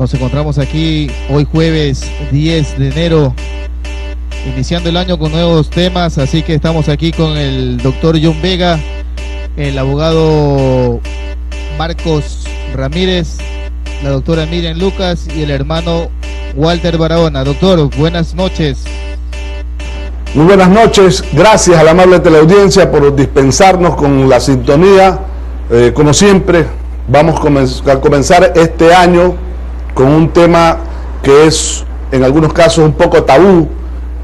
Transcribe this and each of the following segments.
Nos encontramos aquí hoy jueves 10 de enero, iniciando el año con nuevos temas, así que estamos aquí con el doctor John Vega, el abogado Marcos Ramírez, la doctora Miriam Lucas y el hermano Walter Barahona. Doctor, buenas noches. Muy buenas noches, gracias a la amable teleaudiencia por dispensarnos con la sintonía. Como siempre, vamos a comenzar este año con un tema que es en algunos casos un poco tabú,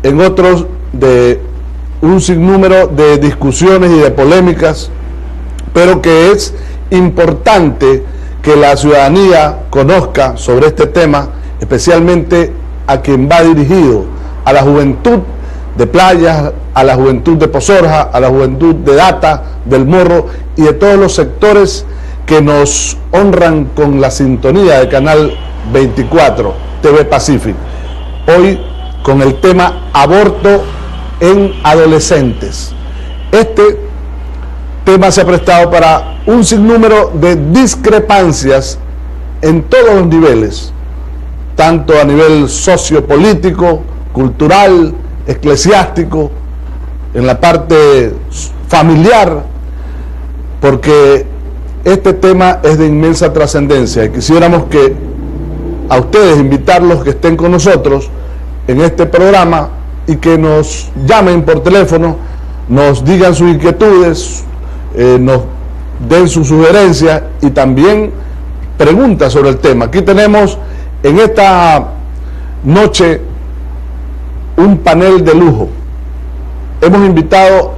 en otros de un sinnúmero de discusiones y de polémicas, pero que es importante que la ciudadanía conozca sobre este tema, especialmente a quien va dirigido, a la juventud de Playas, a la juventud de Pozorja, a la juventud de Data, del Morro y de todos los sectores que nos honran con la sintonía de Canal 24 TV Pacific. Hoy con el tema aborto en adolescentes. Este tema se ha prestado para un sinnúmero de discrepancias en todos los niveles, tanto a nivel sociopolítico, cultural, eclesiástico, en la parte familiar, porque este tema es de inmensa trascendencia y quisiéramos que a ustedes invitarlos que estén con nosotros en este programa y que nos llamen por teléfono, nos digan sus inquietudes, nos den sus sugerencias y también preguntas sobre el tema. Aquí tenemos en esta noche un panel de lujo. Hemos invitado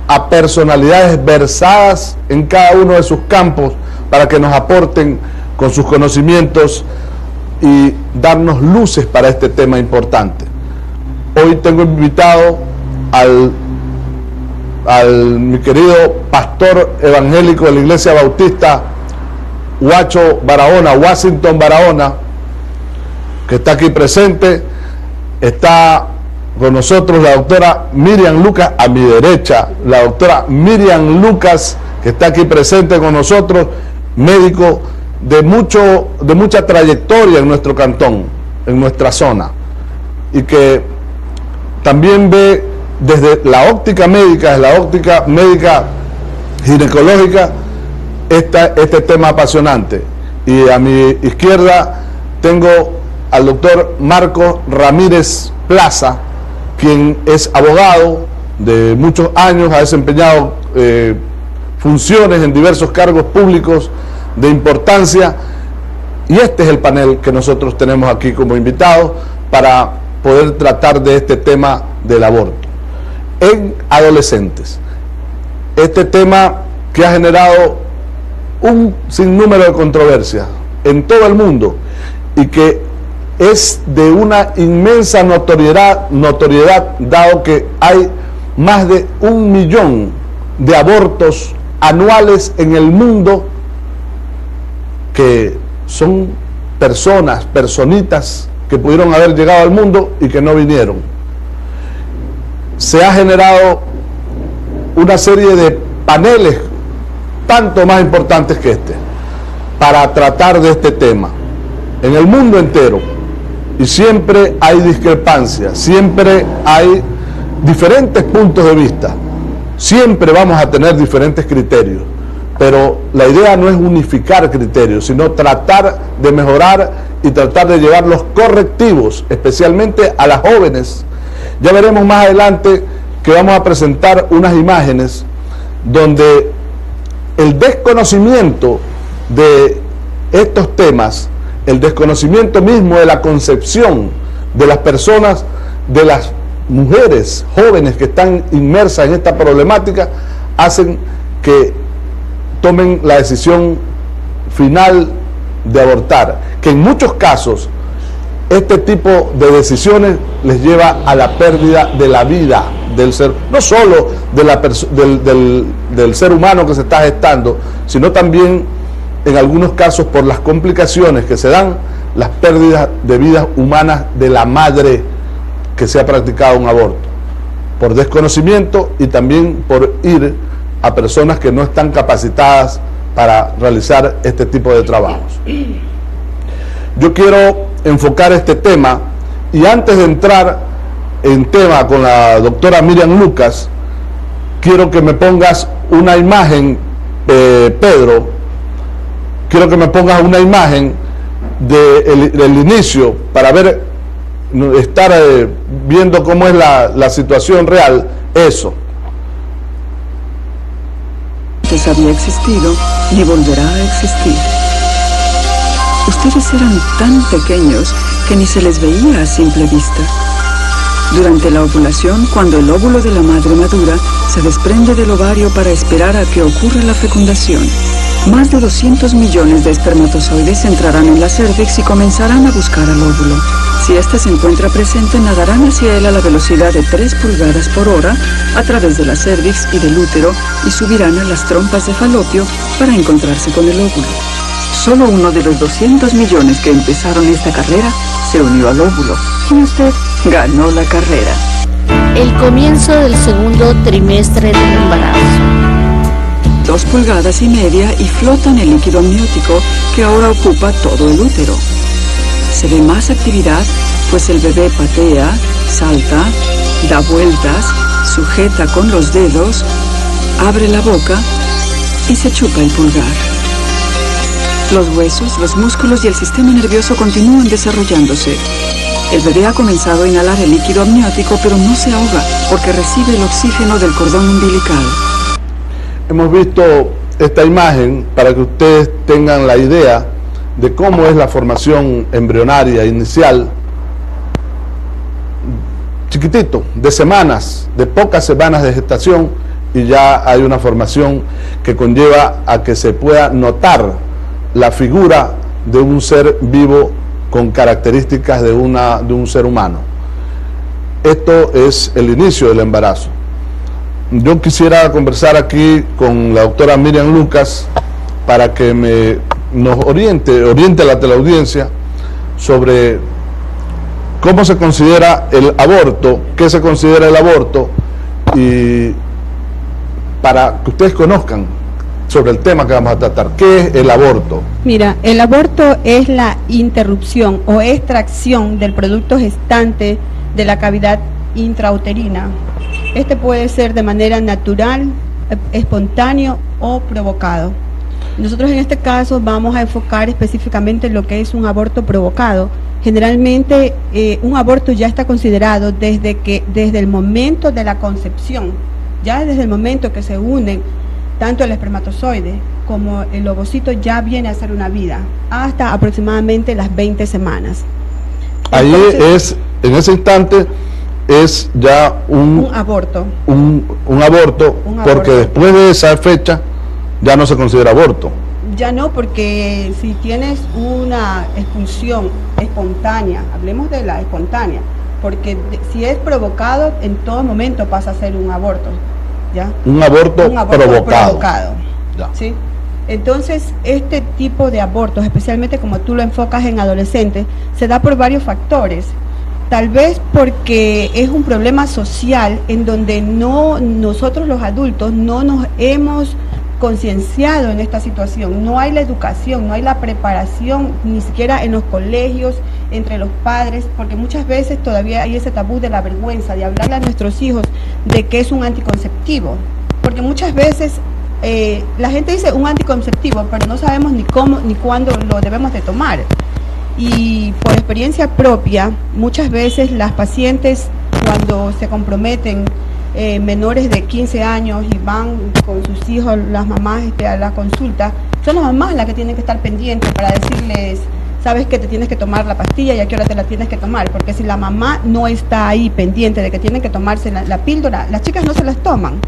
a personalidades versadas en cada uno de sus campos para que nos aporten con sus conocimientos y darnos luces para este tema importante. Hoy tengo invitado al mi querido pastor evangélico de la Iglesia Bautista Huacho Barahona, Washington Barahona, que está aquí presente. Está con nosotros la doctora Miriam Lucas, a mi derecha, la doctora Miriam Lucas, que está aquí presente con nosotros, médico de mucha trayectoria en nuestro cantón, en nuestra zona, y que también ve desde la óptica médica, ginecológica, este tema apasionante. Y a mi izquierda tengo al doctor Marcos Ramírez Plaza, quien es abogado de muchos años, ha desempeñado funciones en diversos cargos públicos de importancia, y este es el panel que nosotros tenemos aquí como invitados para poder tratar de este tema del aborto en adolescentes. Este tema que ha generado un sinnúmero de controversias en todo el mundo y que es de una inmensa notoriedad, dado que hay más de 1 millón de abortos anuales en el mundo, que son personitas que pudieron haber llegado al mundo y que no vinieron. Se ha generado una serie de paneles tanto más importantes que este para tratar de este tema en el mundo entero, y siempre hay discrepancias, siempre hay diferentes puntos de vista, siempre vamos a tener diferentes criterios, pero la idea no es unificar criterios, sino tratar de mejorar y tratar de llevar los correctivos, especialmente a las jóvenes. Ya veremos más adelante que vamos a presentar unas imágenes donde el desconocimiento de estos temas, el desconocimiento mismo de la concepción de las personas, de las mujeres jóvenes que están inmersas en esta problemática, hacen que tomen la decisión final de abortar, que en muchos casos este tipo de decisiones les lleva a la pérdida de la vida del ser, no solo del ser humano que se está gestando, sino también en algunos casos por las complicaciones que se dan, las pérdidas de vidas humanas de la madre que se ha practicado un aborto, por desconocimiento y también por ir a personas que no están capacitadas para realizar este tipo de trabajos. yo quiero enfocar este tema, y antes de entrar en tema con la doctora Miriam Lucas, quiero que me pongas una imagen, Pedro, quiero que me pongas una imagen del inicio para ver, estar viendo cómo es la situación real, eso. Había existido ni volverá a existir. Ustedes eran tan pequeños que ni se les veía a simple vista. Durante la ovulación, cuando el óvulo de la madre madura, se desprende del ovario para esperar a que ocurra la fecundación. Más de 200 millones de espermatozoides entrarán en la cérvix y comenzarán a buscar al óvulo. Si éste se encuentra presente, nadarán hacia él a la velocidad de 3 pulgadas por hora a través de la cérvix y del útero y subirán a las trompas de falopio para encontrarse con el óvulo. Solo uno de los 200 millones que empezaron esta carrera se unió al óvulo y usted ganó la carrera. El comienzo del segundo trimestre del embarazo. 2,5 pulgadas y flota en el líquido amniótico que ahora ocupa todo el útero. Se ve más actividad, pues el bebé patea, salta, da vueltas, sujeta con los dedos, abre la boca y se chupa el pulgar. Los huesos, los músculos y el sistema nervioso continúan desarrollándose. El bebé ha comenzado a inhalar el líquido amniótico, pero no se ahoga porque recibe el oxígeno del cordón umbilical. Hemos visto esta imagen para que ustedes tengan la idea de cómo es la formación embrionaria inicial, chiquitito, de semanas, de pocas semanas de gestación, y ya hay una formación que conlleva a que se pueda notar la figura de un ser vivo con características de un ser humano. Esto es el inicio del embarazo. Yo quisiera conversar aquí con la doctora Miriam Lucas para que nos oriente a la teleaudiencia sobre cómo se considera el aborto, qué se considera el aborto, y para que ustedes conozcan sobre el tema que vamos a tratar. ¿Qué es el aborto? Mira, el aborto es la interrupción o extracción del producto gestante de la cavidad intrauterina. Este puede ser de manera natural, espontáneo o provocado. Nosotros en este caso vamos a enfocar específicamente lo que es un aborto provocado. Generalmente un aborto ya está considerado desde el momento de la concepción, ya desde el momento que se unen tanto el espermatozoide como el ovocito, ya viene a ser una vida, hasta aproximadamente las 20 semanas. Ahí entonces, en ese instante es ya un aborto. Un aborto, porque después de esa fecha ya no se considera aborto. Ya no, porque si tienes una expulsión espontánea, hablemos de la espontánea, porque si es provocado, en todo momento pasa a ser un aborto, ¿ya? Un aborto provocado. Ya. ¿Sí? Entonces, este tipo de abortos, especialmente como tú lo enfocas en adolescentes, se da por varios factores. Tal vez porque es un problema social en donde nosotros los adultos no nos hemos concienciado en esta situación. No hay la educación, no hay la preparación, ni siquiera en los colegios, entre los padres, porque muchas veces todavía hay ese tabú de la vergüenza, de hablarle a nuestros hijos de que es un anticonceptivo. Porque muchas veces la gente dice un anticonceptivo, pero no sabemos ni cómo ni cuándo lo debemos de tomar. Y por experiencia propia, muchas veces las pacientes, cuando se comprometen menores de 15 años y van con sus hijos, las mamás a la consulta, son las mamás las que tienen que estar pendientes para decirles, sabes que te tienes que tomar la pastilla y a qué hora te la tienes que tomar, porque si la mamá no está ahí pendiente de que tienen que tomarse la píldora, las chicas no se las toman.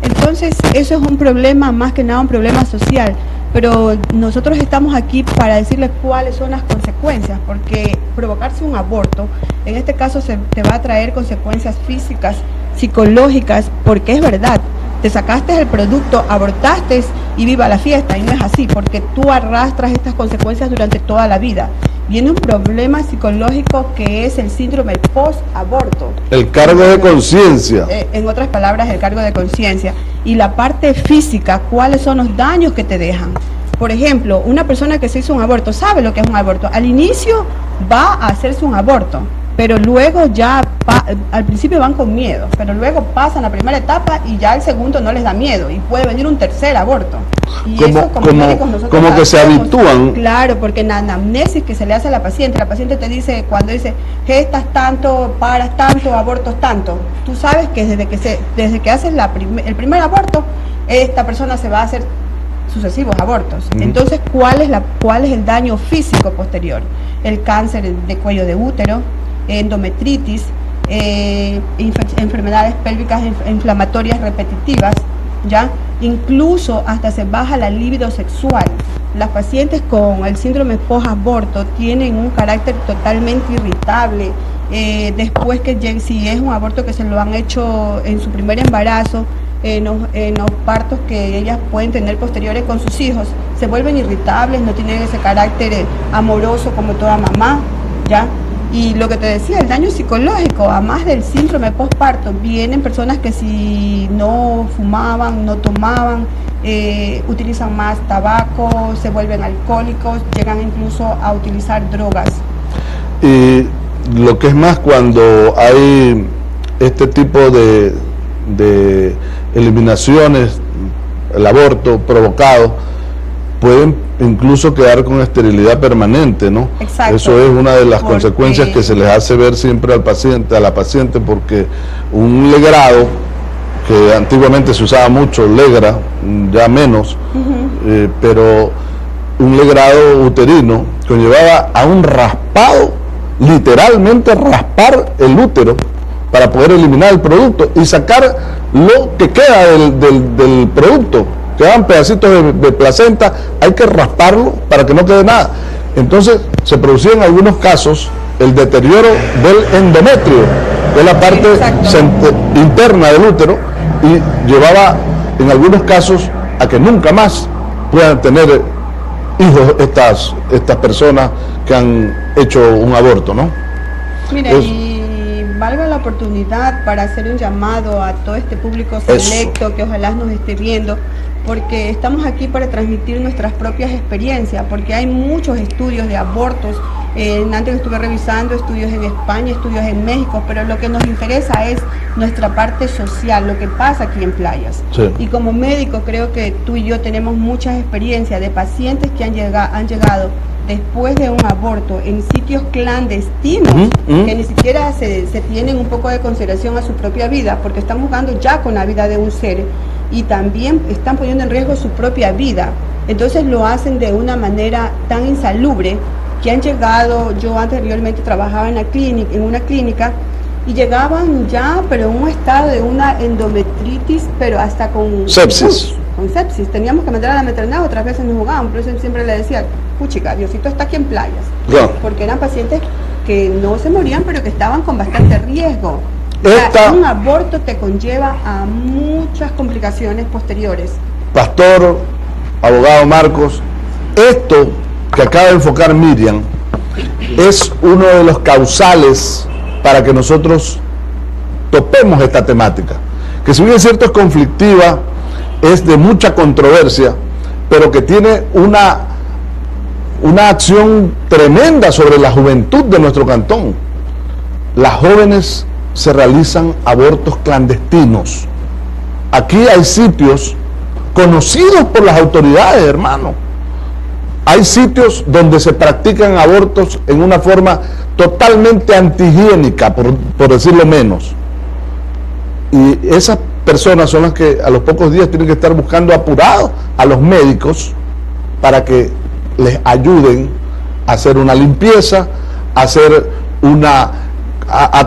Entonces eso es un problema, más que nada un problema social, pero nosotros estamos aquí para decirles cuáles son las consecuencias, porque provocarse un aborto, en este caso te va a traer consecuencias físicas, psicológicas, porque es verdad, te sacaste el producto, abortaste y viva la fiesta, y no es así, porque tú arrastras estas consecuencias durante toda la vida. Viene un problema psicológico que es el síndrome post-aborto. El cargo de conciencia. En otras palabras, el cargo de conciencia. Y la parte física, ¿cuáles son los daños que te dejan? Por ejemplo, una persona que se hizo un aborto sabe lo que es un aborto. Al inicio va a hacerse un aborto, pero luego ya, al principio van con miedo, pero luego pasan la primera etapa y ya el segundo no les da miedo y puede venir un tercer aborto. Y eso como médicos nosotros como que se habitúan. Claro, porque en la anamnesis que se le hace a la paciente te dice, cuando dice gestas tanto, paras tanto, abortos tanto, tú sabes que desde que haces el primer aborto, esta persona se va a hacer sucesivos abortos. Entonces, ¿cuál es el daño físico posterior? El cáncer de cuello de útero, endometritis, enfermedades pélvicas inflamatorias repetitivas, ¿ya? Incluso hasta se baja la libido sexual. Las pacientes con el síndrome post-aborto tienen un carácter totalmente irritable. Después que si es un aborto que se lo han hecho en su primer embarazo, en los partos que ellas pueden tener posteriores con sus hijos, se vuelven irritables, no tienen ese carácter amoroso como toda mamá, ¿ya? Y lo que te decía, el daño psicológico, además del síndrome postparto, vienen personas que si no fumaban, no tomaban, utilizan más tabaco, se vuelven alcohólicos, llegan incluso a utilizar drogas. Y lo que es más, cuando hay este tipo de eliminaciones, el aborto provocado, pueden incluso quedar con esterilidad permanente, ¿no? Exacto. Eso es una de las consecuencias que se les hace ver siempre al paciente, a la paciente, porque un legrado, que antiguamente se usaba mucho, legra, ya menos, pero un legrado uterino conllevaba a un raspado, literalmente raspar el útero para poder eliminar el producto y sacar lo que queda del producto. Quedan pedacitos de placenta, hay que rasparlo para que no quede nada. Entonces se producía en algunos casos el deterioro del endometrio, que es la parte interna del útero, y llevaba en algunos casos a que nunca más puedan tener hijos estas personas que han hecho un aborto, ¿no? Mira, y valga la oportunidad para hacer un llamado a todo este público selecto que ojalá nos esté viendo, porque estamos aquí para transmitir nuestras propias experiencias, porque hay muchos estudios de abortos. Antes estuve revisando estudios en España, estudios en México, pero lo que nos interesa es nuestra parte social, lo que pasa aquí en Playas. Sí. Y como médico creo que tú y yo tenemos muchas experiencias de pacientes que han llegado después de un aborto en sitios clandestinos, que ni siquiera se tienen un poco de consideración a su propia vida, porque están jugando ya con la vida de un ser y también están poniendo en riesgo su propia vida. Entonces lo hacen de una manera tan insalubre que han llegado. Yo anteriormente trabajaba en una clínica y llegaban ya, pero en un estado de una endometritis, pero hasta con sepsis. Con sepsis. Teníamos que meter a la maternidad, otras veces nos jugaban, pero yo siempre le decía, puchica, Diosito está aquí en Playas. Yeah. Porque eran pacientes que no se morían, pero que estaban con bastante riesgo. Un aborto te conlleva a muchas complicaciones posteriores. Pastor, abogado Marcos, esto que acaba de enfocar Miriam es uno de los causales para que nosotros topemos esta temática, que si bien es cierto es conflictiva, es de mucha controversia, pero que tiene una acción tremenda sobre la juventud de nuestro cantón. Las jóvenes se realizan abortos clandestinos. Aquí hay sitios conocidos por las autoridades, hermano. Hay sitios donde se practican abortos en una forma totalmente antihigiénica, por decirlo menos. Y esas personas son las que a los pocos días tienen que estar buscando apurados a los médicos para que les ayuden a hacer una limpieza, a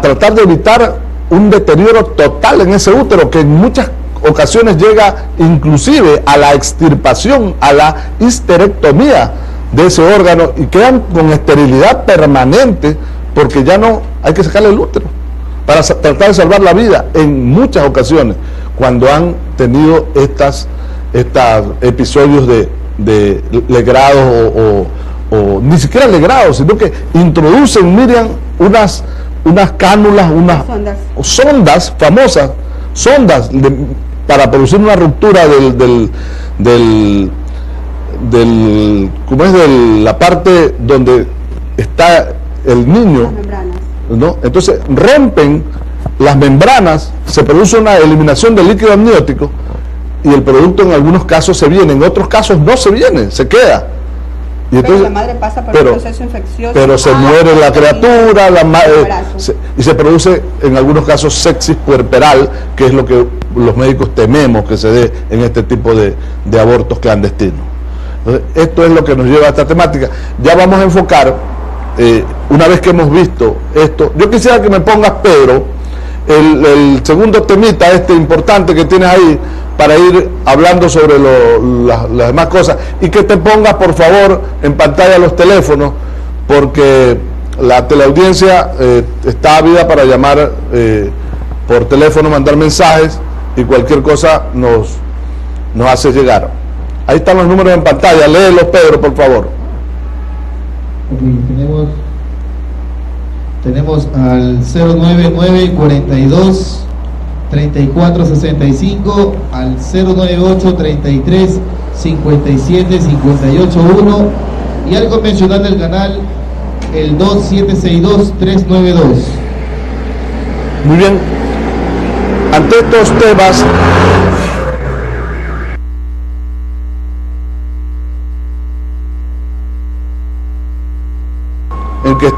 tratar de evitar un deterioro total en ese útero, que en muchas ocasiones llega inclusive a la extirpación, a la histerectomía de ese órgano, y quedan con esterilidad permanente porque ya no hay que sacarle el útero para tratar de salvar la vida en muchas ocasiones, cuando han tenido estos episodios de legrados o ni siquiera legrados, sino que introducen, Miriam, unas cánulas, unas sondas famosas, sondas para producir una ruptura ¿cómo es? De la parte donde está el niño, ¿no? Entonces rompen las membranas, se produce una eliminación del líquido amniótico y el producto en algunos casos se viene, en otros casos no se viene, se queda. Y entonces, pero la madre pasa por un proceso infeccioso. Pero se muere la criatura, y se produce en algunos casos sepsis puerperal, que es lo que los médicos tememos que se dé en este tipo de abortos clandestinos. Entonces, esto es lo que nos lleva a esta temática. Ya vamos a enfocar, una vez que hemos visto esto, yo quisiera que me pongas, Pedro, el segundo temita importante que tienes ahí, para ir hablando sobre las demás cosas, y que te pongas por favor en pantalla los teléfonos, porque la teleaudiencia está ávida para llamar por teléfono, mandar mensajes, y cualquier cosa nos hace llegar. Ahí están los números en pantalla, léelos, Pedro, por favor. Tenemos al 099-42 3465, al 098-33 57 58 y al convencional del canal el 2762-392. Muy bien. Ante estos temas, en que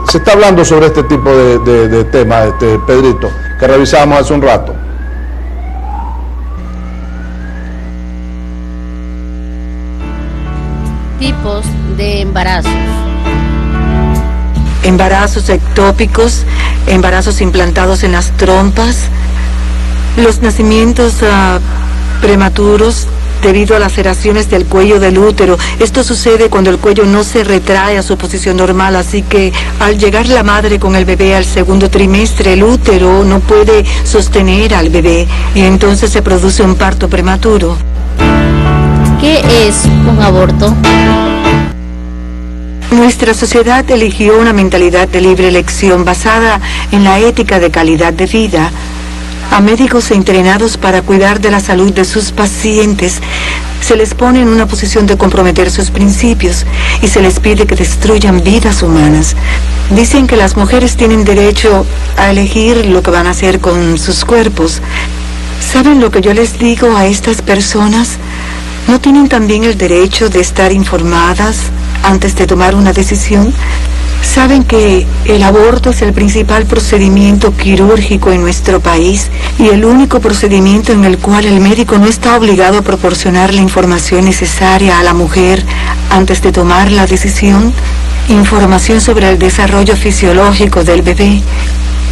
se está hablando sobre este tipo de temas, Pedrito, que revisábamos hace un rato. Tipos de embarazos. Embarazos ectópicos, embarazos implantados en las trompas, los nacimientos prematuros debido a laceraciones del cuello del útero. Esto sucede cuando el cuello no se retrae a su posición normal, así que al llegar la madre con el bebé al segundo trimestre, el útero no puede sostener al bebé y entonces se produce un parto prematuro. ¿Qué es un aborto? Nuestra sociedad eligió una mentalidad de libre elección basada en la ética de calidad de vida. A médicos entrenados para cuidar de la salud de sus pacientes se les pone en una posición de comprometer sus principios y se les pide que destruyan vidas humanas. Dicen que las mujeres tienen derecho a elegir lo que van a hacer con sus cuerpos. ¿Saben lo que yo les digo a estas personas? ¿No tienen también el derecho de estar informadas antes de tomar una decisión? ¿Saben que el aborto es el principal procedimiento quirúrgico en nuestro país y el único procedimiento en el cual el médico no está obligado a proporcionar la información necesaria a la mujer antes de tomar la decisión? Información sobre el desarrollo fisiológico del bebé.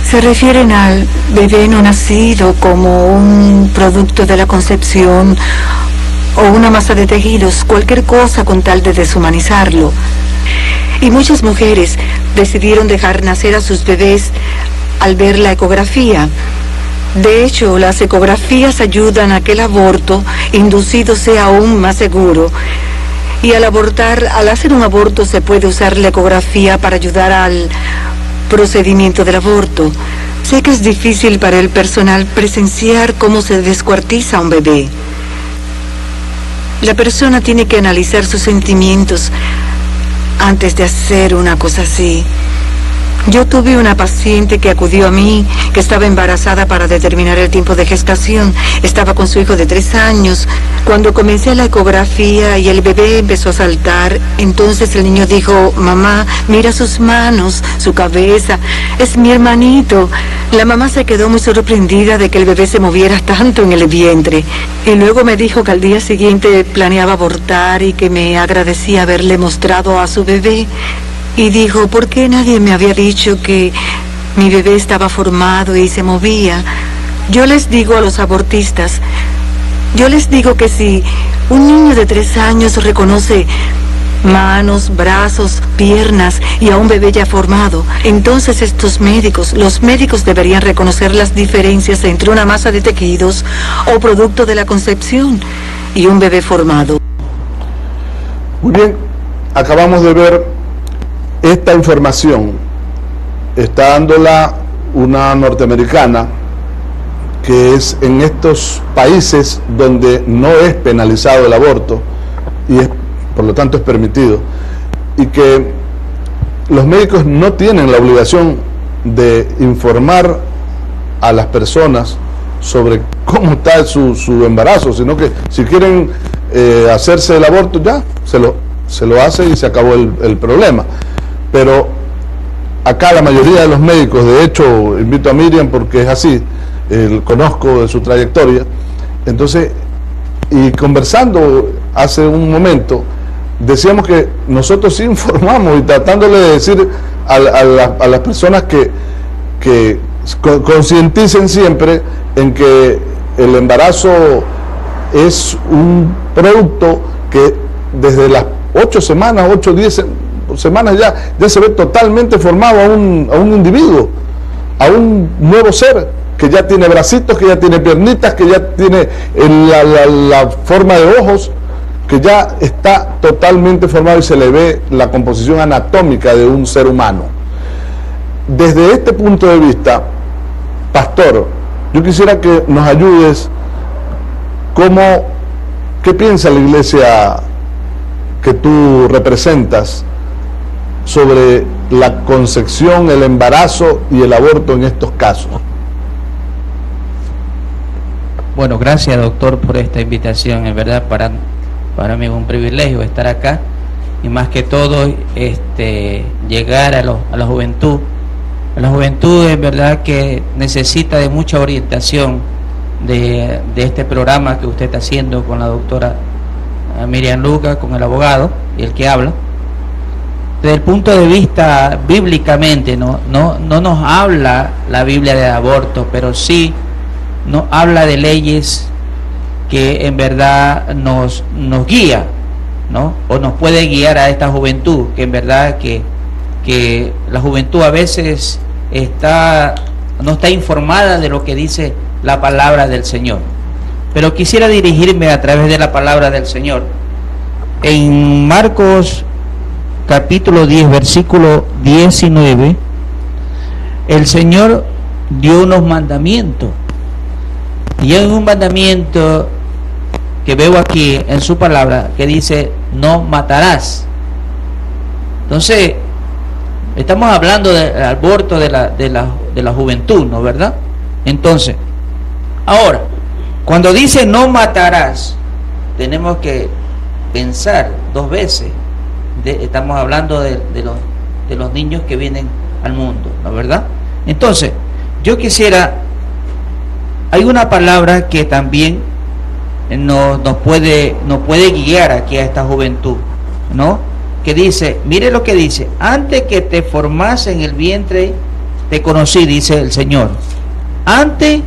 Se refieren al bebé no nacido como un producto de la concepción o una masa de tejidos, cualquier cosa con tal de deshumanizarlo. Y muchas mujeres decidieron dejar nacer a sus bebés al ver la ecografía. De hecho, las ecografías ayudan a que el aborto inducido sea aún más seguro. Y al hacer un aborto se puede usar la ecografía para ayudar al procedimiento del aborto. Sé que es difícil para el personal presenciar cómo se descuartiza un bebé. La persona tiene que analizar sus sentimientos antes de hacer una cosa así. Yo tuve una paciente que acudió a mí, que estaba embarazada para determinar el tiempo de gestación. Estaba con su hijo de 3 años. Cuando comencé la ecografía y el bebé empezó a saltar, entonces el niño dijo: mamá, mira sus manos, su cabeza, es mi hermanito. La mamá se quedó muy sorprendida de que el bebé se moviera tanto en el vientre. Y luego me dijo que al día siguiente planeaba abortar y que me agradecía haberle mostrado a su bebé. Y dijo: ¿por qué nadie me había dicho que mi bebé estaba formado y se movía? Yo les digo a los abortistas, yo les digo que si un niño de 3 años reconoce manos, brazos, piernas y a un bebé ya formado, entonces los médicos deberían reconocer las diferencias entre una masa de tejidos o producto de la concepción y un bebé formado. Muy bien, acabamos de ver esta información, está dándola una norteamericana que es en estos países donde no es penalizado el aborto, y por lo tanto es permitido, y que los médicos no tienen la obligación de informar a las personas sobre cómo está su embarazo, sino que si quieren hacerse el aborto, ya se lo hace y se acabó el problema. Pero acá la mayoría de los médicos, de hecho invito a Miriam porque es así, conozco de su trayectoria, entonces, y conversando hace un momento, decíamos que nosotros sí informamos y tratándole de decir a las personas que concienticen siempre en que el embarazo es un producto que desde las 8 semanas, 8 o 10 semanas ya se ve totalmente formado a un individuo, a un nuevo ser que ya tiene bracitos, que ya tiene piernitas, que ya tiene la forma de ojos, que ya está totalmente formado y se le ve la composición anatómica de un ser humano. Desde este punto de vista, pastor, yo quisiera que nos ayudes ¿qué piensa la iglesia que tú representas sobre la concepción, el embarazo y el aborto en estos casos? Bueno, gracias doctor por esta invitación, en verdad para mí es un privilegio estar acá y más que todo llegar a la juventud. La juventud en verdad que necesita de mucha orientación de este programa que usted está haciendo con la doctora Miriam Luca, con el abogado y el que habla. Desde el punto de vista bíblicamente, no nos habla la Biblia de aborto, pero sí nos habla de leyes que en verdad nos guía, ¿no? O nos puede guiar a esta juventud, que en verdad que la juventud a veces no está informada de lo que dice la palabra del Señor. Pero quisiera dirigirme a través de la palabra del Señor. En Marcos capítulo 10, versículo 19, el Señor dio unos mandamientos. Y hay un mandamiento que veo aquí en su palabra que dice: no matarás. Entonces, estamos hablando del aborto de la juventud, ¿no? ¿Verdad? Entonces, ahora, cuando dice no matarás, tenemos que pensar dos veces. Estamos hablando de los niños que vienen al mundo, ¿no? ¿Verdad? Entonces, yo quisiera, hay una palabra que también nos puede guiar aquí a esta juventud, ¿no? Que dice, mire lo que dice: antes que te formase en el vientre te conocí, dice el Señor. Antes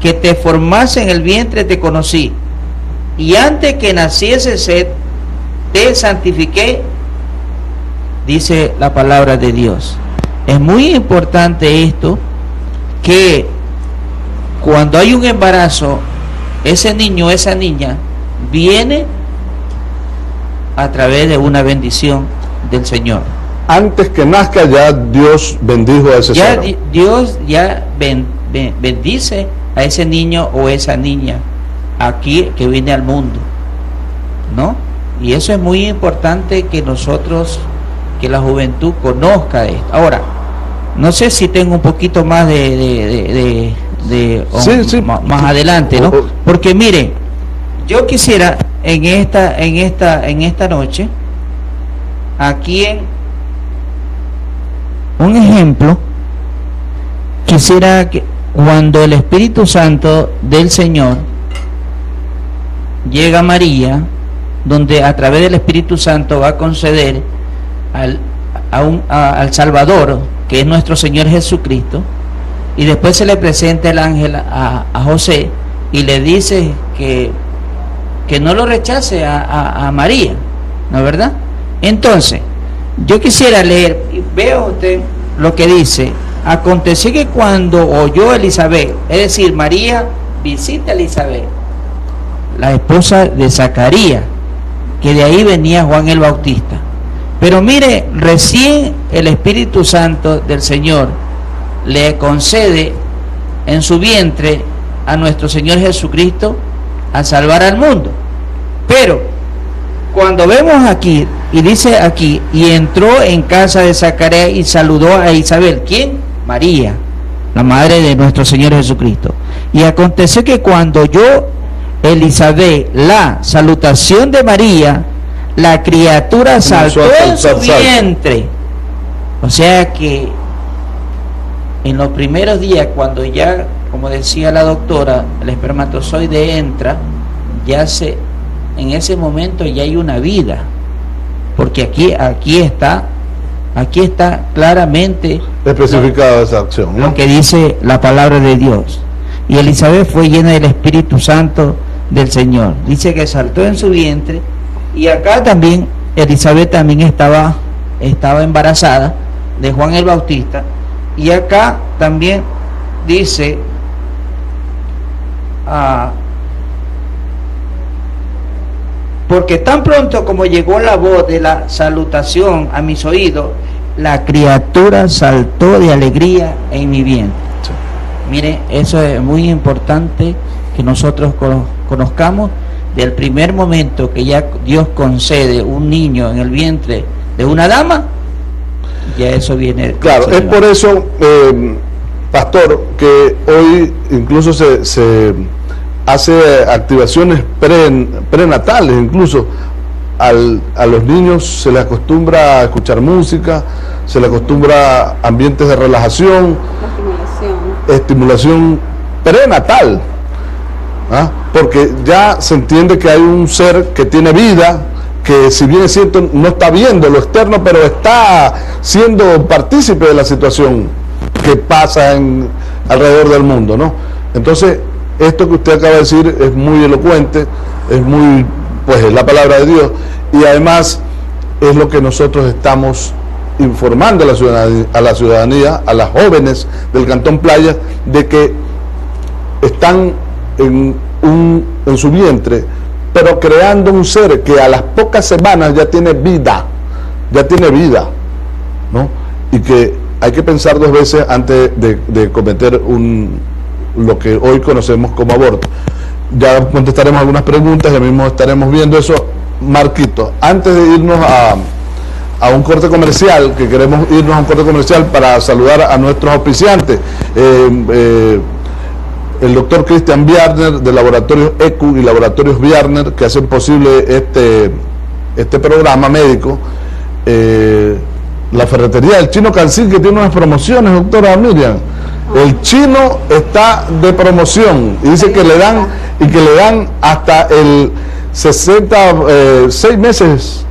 que te formase en el vientre te conocí, y antes que naciese te santifiqué, dice la palabra de Dios. Es muy importante esto, que cuando hay un embarazo, ese niño, esa niña viene a través de una bendición del Señor. Antes que nazca ya Dios bendijo a ese ser. Dios ya bendice a ese niño o esa niña aquí que viene al mundo, ¿no? Y eso es muy importante que nosotros, que la juventud conozca esto. Ahora, no sé si tengo un poquito más sí. Más adelante, ¿no? Porque mire, yo quisiera en esta noche, aquí en un ejemplo, quisiera que cuando el Espíritu Santo del Señor llega a María, donde a través del Espíritu Santo va a conceder al Salvador, que es nuestro Señor Jesucristo, y después se le presenta el ángel a José y le dice que no lo rechace a María, ¿no es verdad? Entonces, yo quisiera leer, vea usted lo que dice: aconteció que cuando oyó Elizabeth, es decir, María visita a Elizabeth, la esposa de Zacarías, que de ahí venía Juan el Bautista. Pero mire, recién el Espíritu Santo del Señor le concede en su vientre a nuestro Señor Jesucristo a salvar al mundo. Pero cuando vemos aquí, y dice aquí, y entró en casa de Zacarías y saludó a Isabel. ¿Quién? María, la madre de nuestro Señor Jesucristo. Y aconteció que cuando oyó Elizabeth la salutación de María, la criatura saltó en su vientre. O sea que en los primeros días, cuando ya, como decía la doctora, el espermatozoide entra, en ese momento ya hay una vida, porque aquí está claramente especificada esa acción, ¿no? Lo que dice la palabra de Dios. Y Elizabeth fue llena del Espíritu Santo del Señor. Dice que saltó en su vientre, y acá también Elizabeth también estaba embarazada de Juan el Bautista, y acá también dice porque tan pronto como llegó la voz de la salutación a mis oídos, la criatura saltó de alegría en mi vientre. Sí. Mire, eso es muy importante que nosotros conozcamos. Del primer momento que ya Dios concede un niño en el vientre de una dama, ya eso viene. Claro, es por eso, pastor, que hoy incluso se hace activaciones prenatales, incluso a los niños se les acostumbra a escuchar música, se les acostumbra a ambientes de relajación, estimulación prenatal, porque ya se entiende que hay un ser que tiene vida, que si bien es cierto no está viendo lo externo, pero está siendo partícipe de la situación que pasa alrededor del mundo, ¿no? Entonces, esto que usted acaba de decir es muy elocuente, es muy, pues es la palabra de Dios, y además es lo que nosotros estamos informando a la ciudadanía, a las jóvenes del Cantón Playa, de que están en su vientre, pero creando un ser que a las pocas semanas ya tiene vida, ¿no? Y que hay que pensar dos veces antes de cometer lo que hoy conocemos como aborto. Ya contestaremos algunas preguntas, ya mismo estaremos viendo eso. Marquito, antes de irnos a un corte comercial, que queremos irnos a un corte comercial para saludar a nuestros auspiciantes, el doctor Cristian Bjarner de Laboratorios ECU y Laboratorios Bjarner, que hacen posible este programa médico, la ferretería del Chino Cancín, que tiene unas promociones, doctora Miriam. El Chino está de promoción y dice que le dan hasta el 6 meses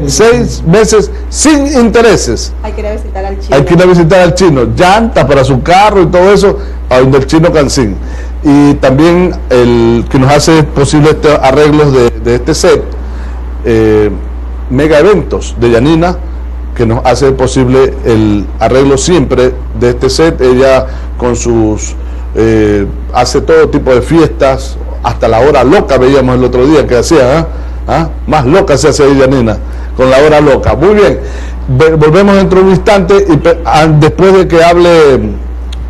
6 meses sin intereses. Hay que ir a visitar al Chino. Hay que ir a visitar al Chino. Llantas para su carro y todo eso, a donde el Chino Cancín. Y también el que nos hace posible estos arreglos de este set, Mega Eventos de Yanina, que nos hace posible el arreglo siempre de este set. Ella con sus hace todo tipo de fiestas, hasta la hora loca veíamos el otro día que hacía, más loca se hace ella, Nina, con la hora loca. Muy bien, volvemos dentro de un instante y después de que hable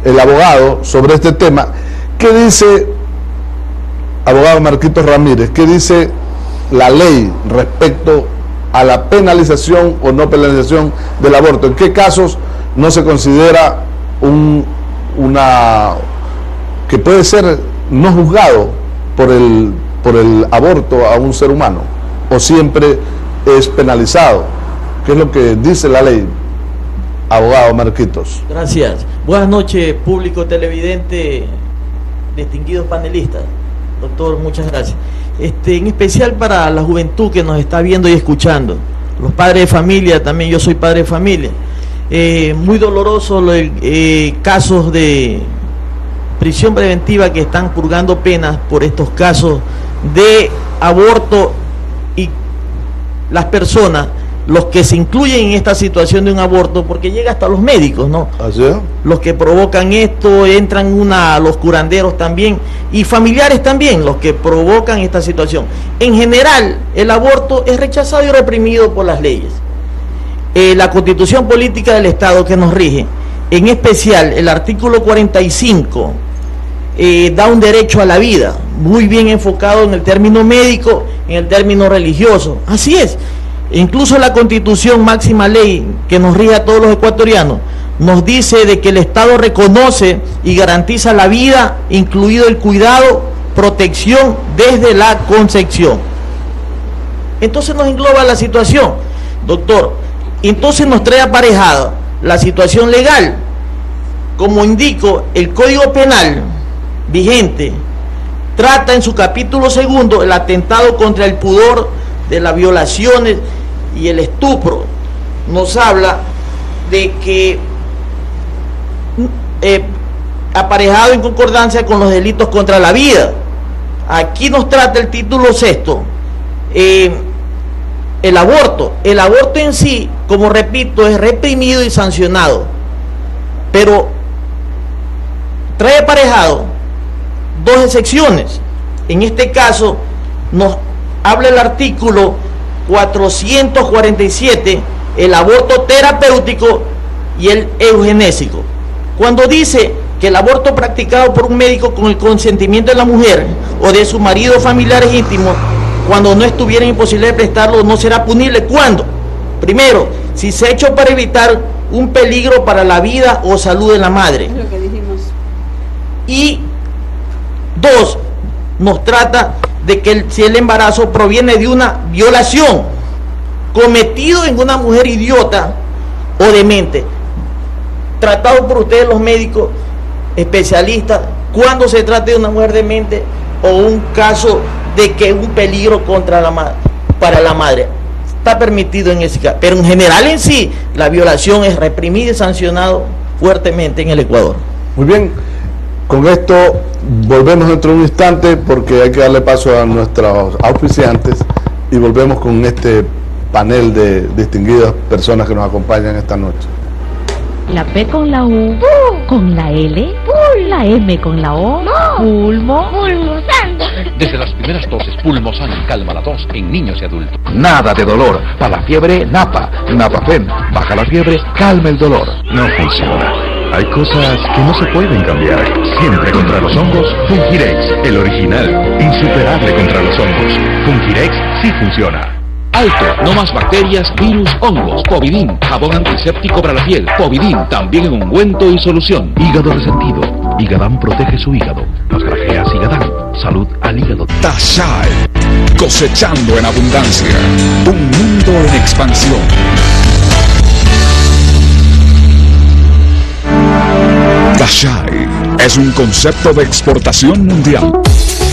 el abogado sobre este tema. ¿Qué dice, abogado Marquitos Ramírez, qué dice la ley respecto a la penalización o no penalización del aborto? ¿En qué casos no se considera que puede ser no juzgado por el aborto a un ser humano, o siempre es penalizado? ¿Qué es lo que dice la ley, abogado Marquitos? Gracias. Buenas noches, público televidente, distinguidos panelistas. Doctor, muchas gracias. En especial para la juventud que nos está viendo y escuchando, los padres de familia, también yo soy padre de familia. Muy doloroso casos de prisión preventiva que están purgando penas por estos casos de aborto, y las personas, los que se incluyen en esta situación de un aborto, porque llega hasta los médicos, ¿no? ¿Así es? Los que provocan esto, entran los curanderos también, y familiares también, los que provocan esta situación. En general, el aborto es rechazado y reprimido por las leyes. La Constitución Política del Estado que nos rige, en especial el artículo 45, da un derecho a la vida, muy bien enfocado en el término médico, en el término religioso. Así es. Incluso la Constitución, máxima ley que nos rige a todos los ecuatorianos, nos dice de que el Estado reconoce y garantiza la vida, incluido el cuidado, protección desde la concepción. Entonces nos engloba la situación, doctor. Entonces nos trae aparejada la situación legal. Como indico, el Código Penal vigente trata en su capítulo 2 el atentado contra el pudor, de las violaciones y el estupro. Nos habla de que aparejado en concordancia con los delitos contra la vida. Aquí nos trata el título 6, el aborto. El aborto en sí, como repito, es reprimido y sancionado, pero trae aparejado dos excepciones. En este caso nos habla el artículo 447, el aborto terapéutico y el eugenésico. Cuando dice que el aborto practicado por un médico con el consentimiento de la mujer o de su marido o familiares íntimos, cuando no estuviera imposible de prestarlo, no será punible. ¿Cuándo? Primero, si se ha hecho para evitar un peligro para la vida o salud de la madre. Es lo que dijimos. Y 2, nos trata de que si el embarazo proviene de una violación cometido en una mujer idiota o demente, tratado por ustedes los médicos especialistas, cuando se trate de una mujer demente o un caso de que un peligro contra para la madre, está permitido en ese caso, pero en general en sí la violación es reprimida y sancionado fuertemente en el Ecuador. Muy bien, con esto volvemos dentro de un instante porque hay que darle paso a nuestros auspiciantes y volvemos con este panel de distinguidas personas que nos acompañan esta noche. La P con la U, con la L, la M con la O, pulmo, pulmosan. Desde las primeras toses, Pulmosan calma la tos en niños y adultos. Nada de dolor. Para la fiebre, Napa. Napafem. Baja la fiebre, calma el dolor. No funciona. Hay cosas que no se pueden cambiar. Siempre contra los hongos, Fungirex, el original, insuperable contra los hongos. Fungirex sí funciona. Alto, no más bacterias, virus, hongos. Povidin, jabón antiséptico para la piel. Povidin, también en ungüento y solución. Hígado resentido. Higadán protege su hígado. Las grajeas Higadán. Salud al hígado. Tashai, cosechando en abundancia. Un mundo en expansión. Tashai es un concepto de exportación mundial.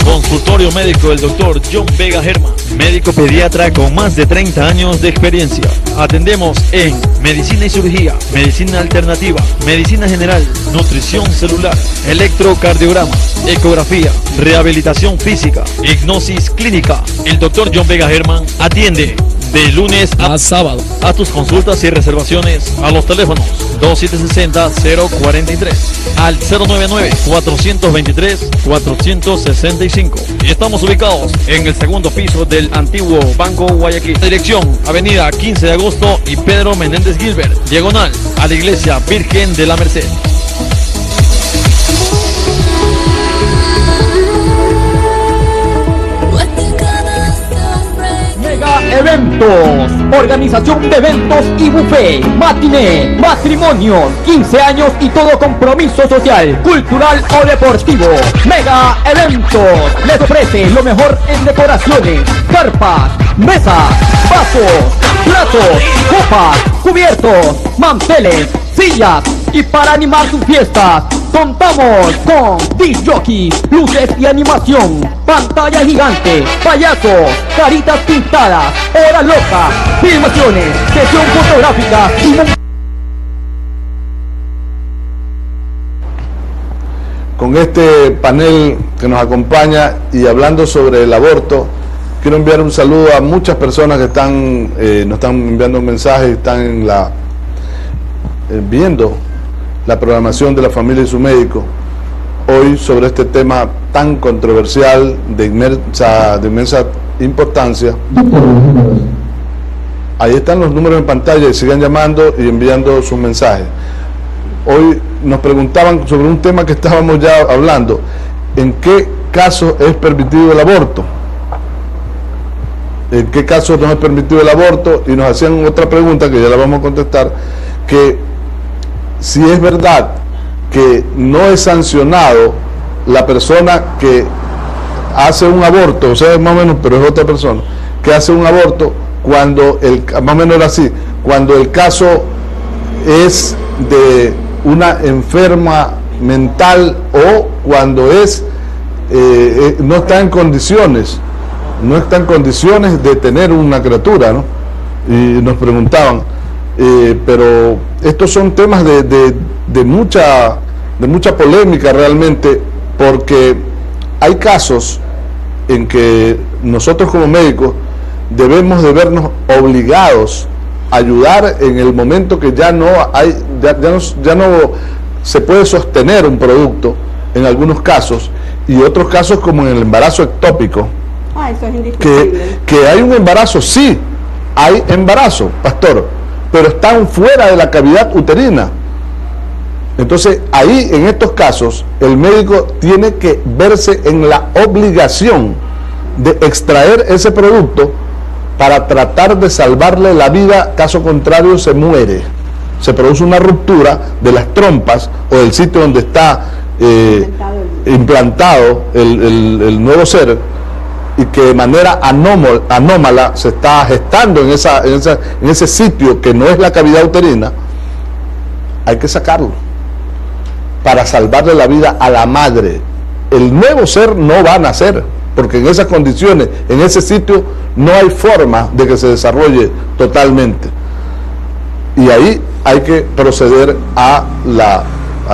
Consultorio médico del Dr. John Vega Germán, médico pediatra con más de 30 años de experiencia. Atendemos en medicina y cirugía, medicina alternativa, medicina general, nutrición celular, electrocardiograma, ecografía, rehabilitación física, hipnosis clínica. El Dr. John Vega Germán atiende de lunes a sábado. A tus consultas y reservaciones a los teléfonos 2760-043 al 099-423-465. Y estamos ubicados en el segundo piso del antiguo Banco Guayaquil. Dirección: Avenida 15 de Agosto y Pedro Menéndez Gilbert, diagonal a la Iglesia Virgen de la Merced. Eventos, organización de eventos y buffet, matiné, matrimonios, 15 años y todo compromiso social, cultural o deportivo. Mega Eventos les ofrece lo mejor en decoraciones, carpas, mesas, vasos, platos, copas, cubiertos, manteles, sillas y para animar sus fiestas contamos con disc jockey, luces y animación, pantalla gigante, payasos, caritas pintadas, hora loca, filmaciones, sesión fotográfica y... Con este panel que nos acompaña y hablando sobre el aborto, quiero enviar un saludo a muchas personas que están nos están enviando un mensaje, están viendo la programación de La Familia y su Médico hoy sobre este tema tan controversial de inmensa importancia. Ahí están los números en pantalla y sigan llamando y enviando sus mensajes. Hoy nos preguntaban sobre un tema que estábamos ya hablando, en qué caso es permitido el aborto. ¿En qué caso no es permitido el aborto? Y nos hacían otra pregunta que ya la vamos a contestar, que si es verdad que no es sancionado la persona que hace un aborto, o sea, más o menos, pero es otra persona, que hace un aborto cuando, más o menos era así, cuando el caso es de una enferma mental o cuando es no está en condiciones de tener una criatura, ¿no? Y nos preguntaban, pero estos son temas de mucha polémica realmente, porque hay casos en que nosotros como médicos debemos de vernos obligados a ayudar en el momento que ya no se puede sostener un producto en algunos casos, y otros casos como en el embarazo ectópico, eso es indiscutible. que hay un embarazo, sí, hay embarazo, pastor, pero están fuera de la cavidad uterina. Entonces, ahí en estos casos, el médico tiene que verse en la obligación de extraer ese producto para tratar de salvarle la vida, caso contrario se muere. Se produce una ruptura de las trompas o del sitio donde está implantado el nuevo ser, y que de manera anómala se está gestando en ese sitio que no es la cavidad uterina. Hay que sacarlo para salvarle la vida a la madre. El nuevo ser no va a nacer, porque en esas condiciones, en ese sitio, no hay forma de que se desarrolle totalmente. Y ahí hay que proceder a la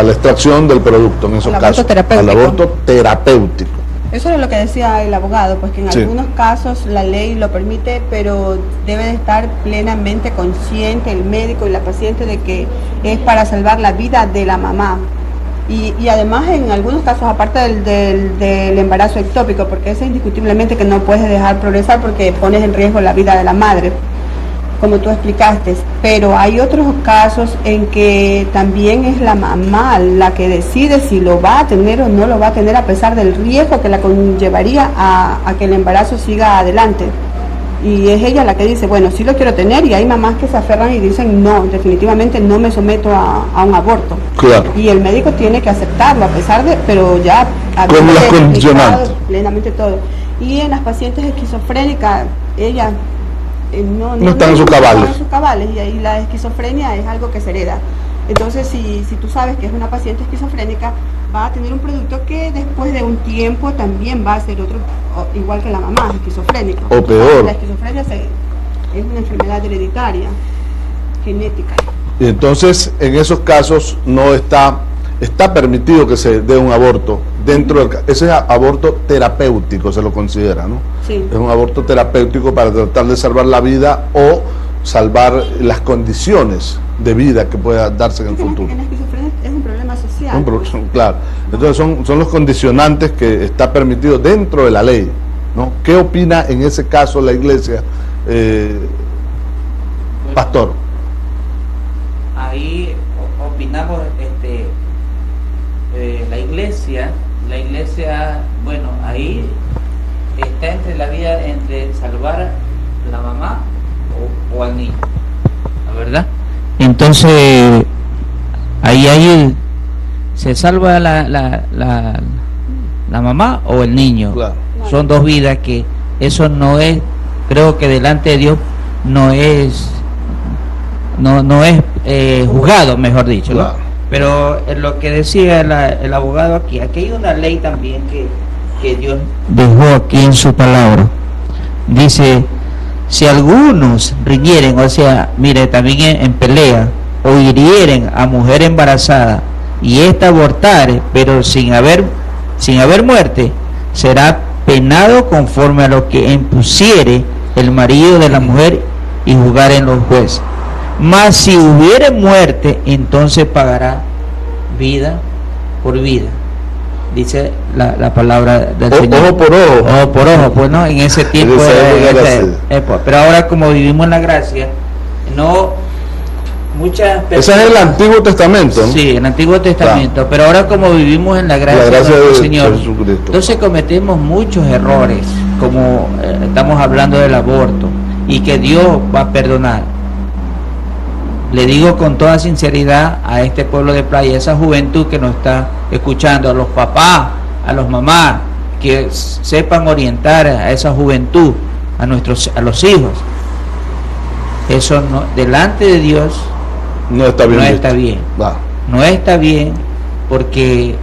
extracción del producto, en esos casos, al aborto terapéutico. Eso es lo que decía el abogado, pues que en algunos casos la ley lo permite, pero debe de estar plenamente consciente el médico y la paciente de que es para salvar la vida de la mamá. Y además en algunos casos, aparte del embarazo ectópico, porque ese indiscutiblemente que no puedes dejar progresar porque pones en riesgo la vida de la madre, como tú explicaste, pero hay otros casos en que también es la mamá la que decide si lo va a tener o no lo va a tener, a pesar del riesgo que la conllevaría a que el embarazo siga adelante. Y es ella la que dice, bueno, sí lo quiero tener, y hay mamás que se aferran y dicen, no, definitivamente no me someto a un aborto. Claro. Y el médico tiene que aceptarlo, a pesar de, pero ya con las condicionantes, plenamente todo. Y en las pacientes esquizofrénicas, ellas no están en sus cabales. No están en sus cabales, y ahí la esquizofrenia es algo que se hereda. Entonces, si tú sabes que es una paciente esquizofrénica, va a tener un producto que después de un tiempo también va a ser otro, igual que la mamá esquizofrénica. O peor. La esquizofrenia es una enfermedad hereditaria, genética. Y entonces, en esos casos no está permitido que se dé un aborto dentro del, ese es aborto terapéutico, se lo considera, ¿no? Sí. Es un aborto terapéutico para tratar de salvar la vida o salvar las condiciones de vida que pueda darse en el futuro. En la esquizofrenia es un problema social. Claro. Entonces son los condicionantes que está permitido dentro de la ley, ¿no? ¿Qué opina en ese caso la iglesia, pastor? Ahí opinamos, la iglesia, bueno, ahí está entre la vida, entre salvar a la mamá o al niño, ¿la verdad? Entonces ahí se salva la mamá o el niño. Claro. Son dos vidas que eso no es, creo que delante de Dios no es juzgado, mejor dicho, ¿no? Claro. Pero lo que decía el abogado aquí hay una ley también que Dios dejó aquí en su palabra. Dice, si algunos riñeren, o sea, mire, también en pelea, o hirieren a mujer embarazada, y ésta abortare, pero sin haber muerte, será penado conforme a lo que impusiere el marido de la mujer y juzgaren los jueces. Mas si hubiere muerte, entonces pagará vida por vida, dice la palabra del Señor. Ojo por ojo. Ojo por ojo, pues no, en ese tiempo pero ahora como vivimos en la gracia, no muchas personas. Ese es el Antiguo Testamento, ¿no? Sí, el Antiguo Testamento, pero ahora como vivimos en la gracia del Señor, entonces cometemos muchos errores, como estamos hablando del aborto, y que Dios va a perdonar. Le digo con toda sinceridad a este pueblo de Playa, a esa juventud que nos está escuchando, a los papás, a los mamás, que sepan orientar a esa juventud, a los hijos. Eso no, delante de Dios no está bien. No está bien. No está bien, porque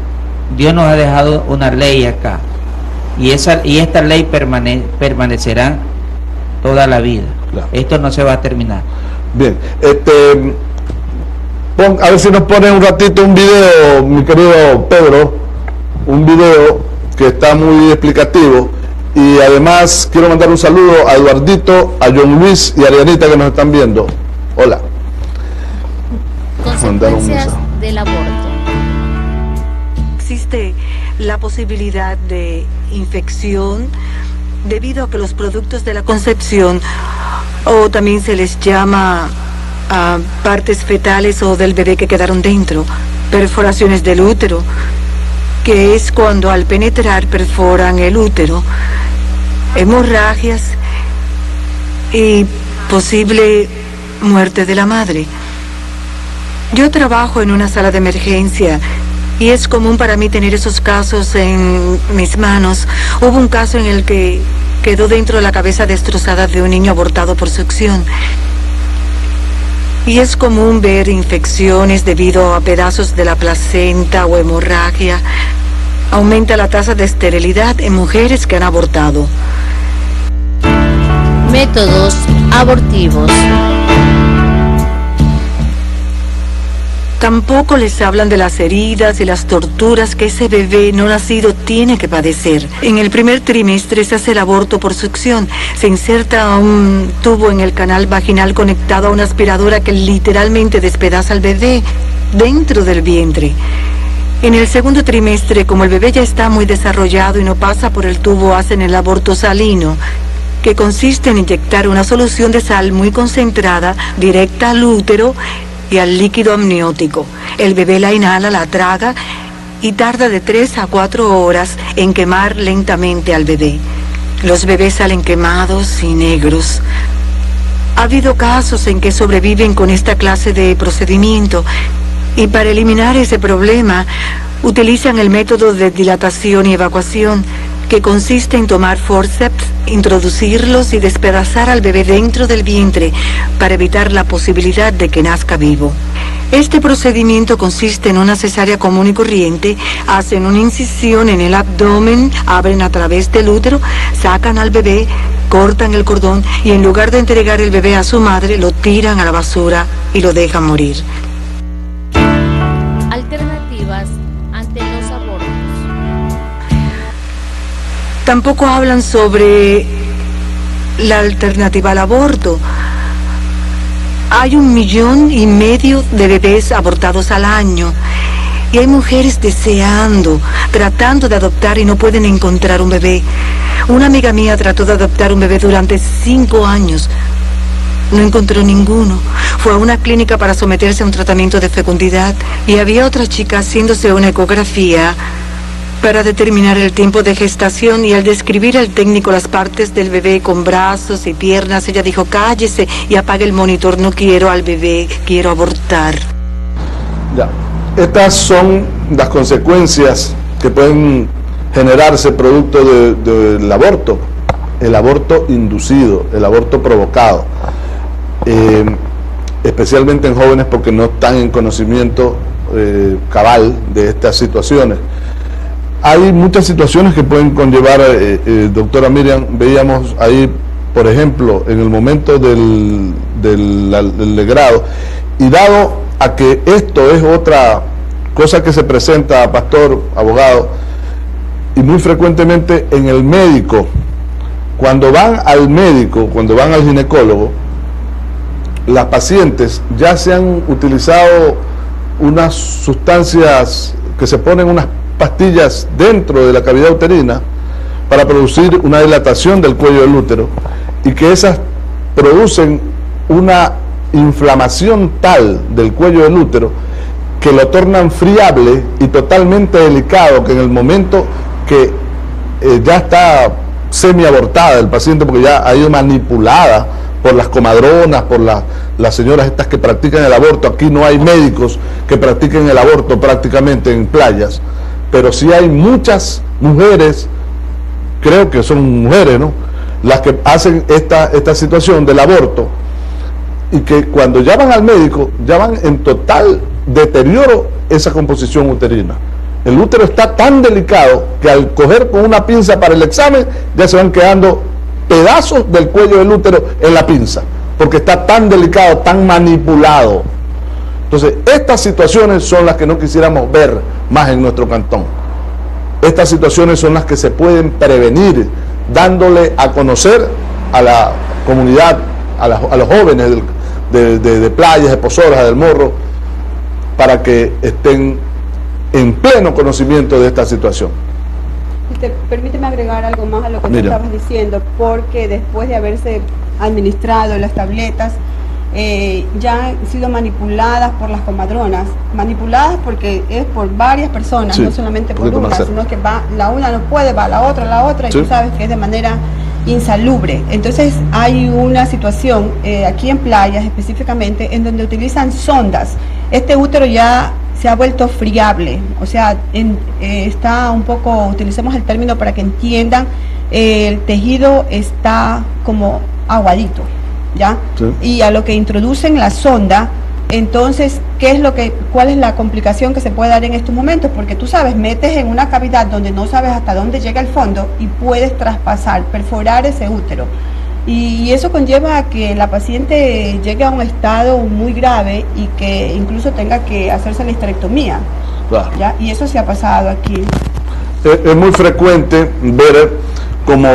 Dios nos ha dejado una ley acá, y esta ley permanecerá toda la vida. Claro. Esto no se va a terminar. Bien, a ver si nos ponen un ratito un video, mi querido Pedro, un video que está muy explicativo, y además quiero mandar un saludo a Eduardito, a John Luis y a Arianita que nos están viendo. Hola. Consecuencias del aborto. Existe la posibilidad de infección debido a que los productos de la concepción, o también se les llama partes fetales o del bebé que quedaron dentro, perforaciones del útero, que es cuando al penetrar perforan el útero, hemorragias y posible muerte de la madre. Yo trabajo en una sala de emergencia y es común para mí tener esos casos en mis manos. Hubo un caso en el que quedó dentro de la cabeza destrozada de un niño abortado por succión. Y es común ver infecciones debido a pedazos de la placenta o hemorragia. Aumenta la tasa de esterilidad en mujeres que han abortado. Métodos abortivos. Tampoco les hablan de las heridas y las torturas que ese bebé no nacido tiene que padecer. En el primer trimestre se hace el aborto por succión. Se inserta un tubo en el canal vaginal conectado a una aspiradora que literalmente despedaza al bebé dentro del vientre. En el segundo trimestre, como el bebé ya está muy desarrollado y no pasa por el tubo, hacen el aborto salino, que consiste en inyectar una solución de sal muy concentrada directa al útero y al líquido amniótico. El bebé la inhala, la traga y tarda de 3 a 4 horas en quemar lentamente al bebé. Los bebés salen quemados y negros. Ha habido casos en que sobreviven con esta clase de procedimiento y para eliminar ese problema utilizan el método de dilatación y evacuación, que consiste en tomar forceps, introducirlos y despedazar al bebé dentro del vientre para evitar la posibilidad de que nazca vivo. Este procedimiento consiste en una cesárea común y corriente. Hacen una incisión en el abdomen, abren a través del útero, sacan al bebé, cortan el cordón y en lugar de entregar el bebé a su madre, lo tiran a la basura y lo dejan morir. Alternativas ante los abortos. Tampoco hablan sobre la alternativa al aborto. Hay 1,5 millones de bebés abortados al año y hay mujeres deseando, tratando de adoptar y no pueden encontrar un bebé. Una amiga mía trató de adoptar un bebé durante 5 años. No encontró ninguno. Fue a una clínica para someterse a un tratamiento de fecundidad y había otra chica haciéndose una ecografía para determinar el tiempo de gestación, y al describir al técnico las partes del bebé con brazos y piernas, ella dijo: cállese y apague el monitor, no quiero al bebé, quiero abortar. Ya. Estas son las consecuencias que pueden generarse producto del aborto, el aborto inducido, el aborto provocado, especialmente en jóvenes porque no están en conocimiento cabal de estas situaciones. Hay muchas situaciones que pueden conllevar, doctora Miriam, veíamos ahí, por ejemplo, en el momento del legrado, y dado a que esto es otra cosa que se presenta, pastor, abogado, y muy frecuentemente en el médico, cuando van al médico, cuando van al ginecólogo, las pacientes ya se han utilizado unas sustancias que se ponen unas pastillas dentro de la cavidad uterina para producir una dilatación del cuello del útero, y que esas producen una inflamación tal del cuello del útero que lo tornan friable y totalmente delicado, que en el momento que ya está semi-abortada el paciente, porque ya ha ido manipulada por las comadronas, por las señoras estas que practican el aborto. Aquí no hay médicos que practiquen el aborto prácticamente en playas, pero sí hay muchas mujeres, creo que son mujeres, ¿no?, las que hacen esta situación del aborto, y que cuando ya van al médico, ya van en total deterioro esa composición uterina. El útero está tan delicado que al coger con una pinza para el examen, ya se van quedando pedazos del cuello del útero en la pinza, porque está tan delicado, tan manipulado. Entonces, estas situaciones son las que no quisiéramos ver más en nuestro cantón. Estas situaciones son las que se pueden prevenir, dándole a conocer a la comunidad, a los jóvenes de Playas, de Pozoras, del Morro, para que estén en pleno conocimiento de esta situación. Permíteme agregar algo más a lo que tú estabas diciendo, porque después de haberse administrado las tabletas, ya han sido manipuladas por las comadronas, manipuladas porque es por varias personas, no solamente por una, sino que va, la una no puede, va la otra, y tú sabes que es de manera insalubre. Entonces hay una situación aquí en Playas específicamente en donde utilizan sondas. Este útero ya se ha vuelto friable, o sea, está un poco, utilicemos el término para que entiendan, el tejido está como aguadito, ¿ya? Sí. Y a lo que introducen la sonda, entonces, ¿cuál es la complicación que se puede dar en estos momentos? Porque tú sabes, metes en una cavidad donde no sabes hasta dónde llega el fondo y puedes traspasar, perforar ese útero. Y eso conlleva a que la paciente llegue a un estado muy grave y que incluso tenga que hacerse la histerectomía. Claro. ¿Ya? Y eso se ha pasado aquí. Es muy frecuente ver cómo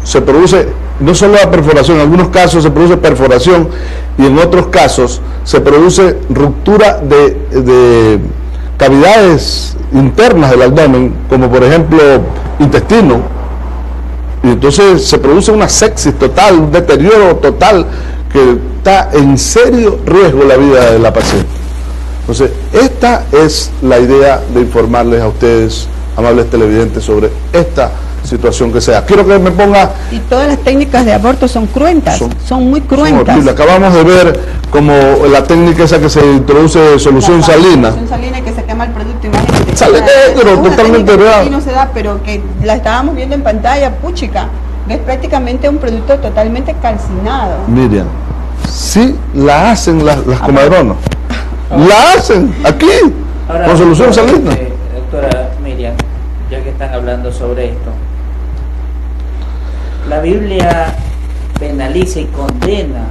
se produce, no solo la perforación, en algunos casos se produce perforación y en otros casos se produce ruptura de cavidades internas del abdomen, como por ejemplo intestino. Y entonces se produce una sepsis total, un deterioro total, que está en serio riesgo la vida de la paciente. Entonces, esta es la idea de informarles a ustedes, amables televidentes, sobre esta situación que sea. Quiero que me ponga... Y todas las técnicas de aborto son cruentas, son muy cruentas. Son acabamos de ver como la técnica esa que se introduce de solución salina. Solución salina y que se quema el producto, imagínate. Sale negro, totalmente real. Aquí no se da, pero que la estábamos viendo en pantalla, puchica, ves prácticamente un producto totalmente calcinado. Miriam, sí la hacen las comadronas. La hacen aquí, ahora, con solución salina. Doctora Miriam, ya que están hablando sobre esto, la Biblia penaliza y condena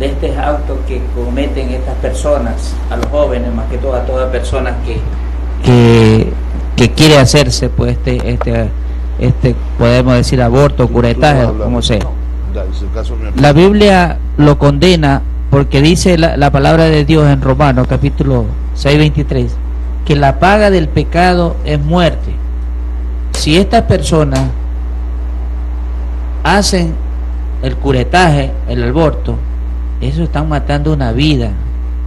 de estos actos que cometen estas personas, a los jóvenes, más que todo a toda persona que quiere hacerse pues podemos decir aborto, curetaje, como sea. La Biblia lo condena porque dice la palabra de Dios en Romanos capítulo 6:23 que la paga del pecado es muerte. Si estas personas hacen el curetaje, el aborto, eso están matando una vida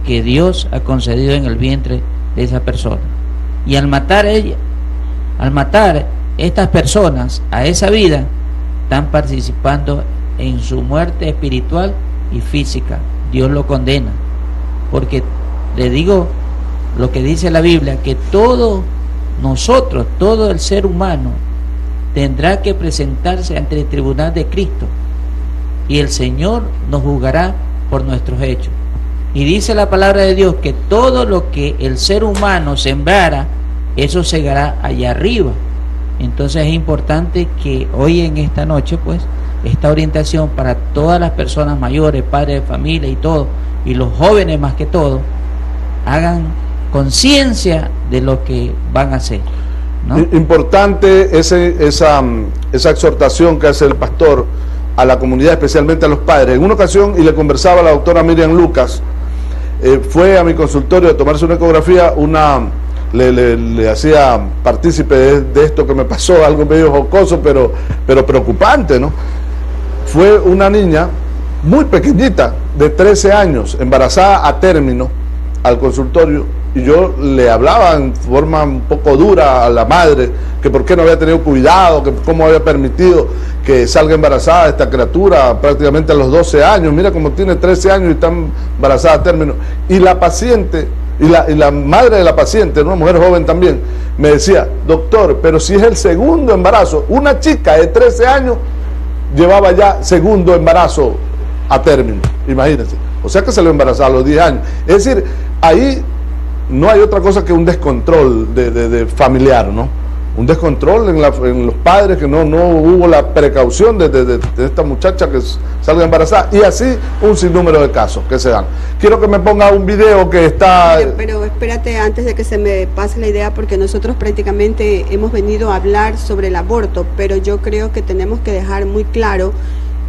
que Dios ha concedido en el vientre de esa persona. Y al matar estas personas a esa vida, están participando en su muerte espiritual y física. Dios lo condena, porque le digo lo que dice la Biblia, que todo el ser humano tendrá que presentarse ante el tribunal de Cristo y el Señor nos juzgará por nuestros hechos. Y dice la palabra de Dios que todo lo que el ser humano sembrara, eso segará allá arriba. Entonces es importante que hoy en esta noche pues esta orientación para todas las personas mayores, padres de familia y todo, y los jóvenes más que todo, hagan conciencia de lo que van a hacer, ¿no? Importante esa exhortación que hace el pastor a la comunidad, especialmente a los padres. En una ocasión, y le conversaba a la doctora Miriam Lucas, fue a mi consultorio a tomarse una ecografía, le hacía partícipe de esto que me pasó, algo medio jocoso, pero preocupante, ¿no? Fue una niña muy pequeñita, de 13 años, embarazada a término, al consultorio, y yo le hablaba en forma un poco dura a la madre, que por qué no había tenido cuidado, que cómo había permitido que salga embarazada esta criatura prácticamente a los 12 años, mira como tiene 13 años y está embarazada a término. Y la paciente, y la madre de la paciente, una mujer joven también, me decía, doctor, pero si es el segundo embarazo, una chica de 13 años llevaba ya segundo embarazo a término, imagínense. O sea que se lo embarazaba a los 10 años. Es decir, ahí no hay otra cosa que un descontrol de familiar, ¿no? Un descontrol en los padres, que no hubo la precaución de esta muchacha que salga embarazada, y así un sinnúmero de casos que se dan. Quiero que me ponga un video que está... Pero espérate, antes de que se me pase la idea, porque nosotros prácticamente hemos venido a hablar sobre el aborto, pero yo creo que tenemos que dejar muy claro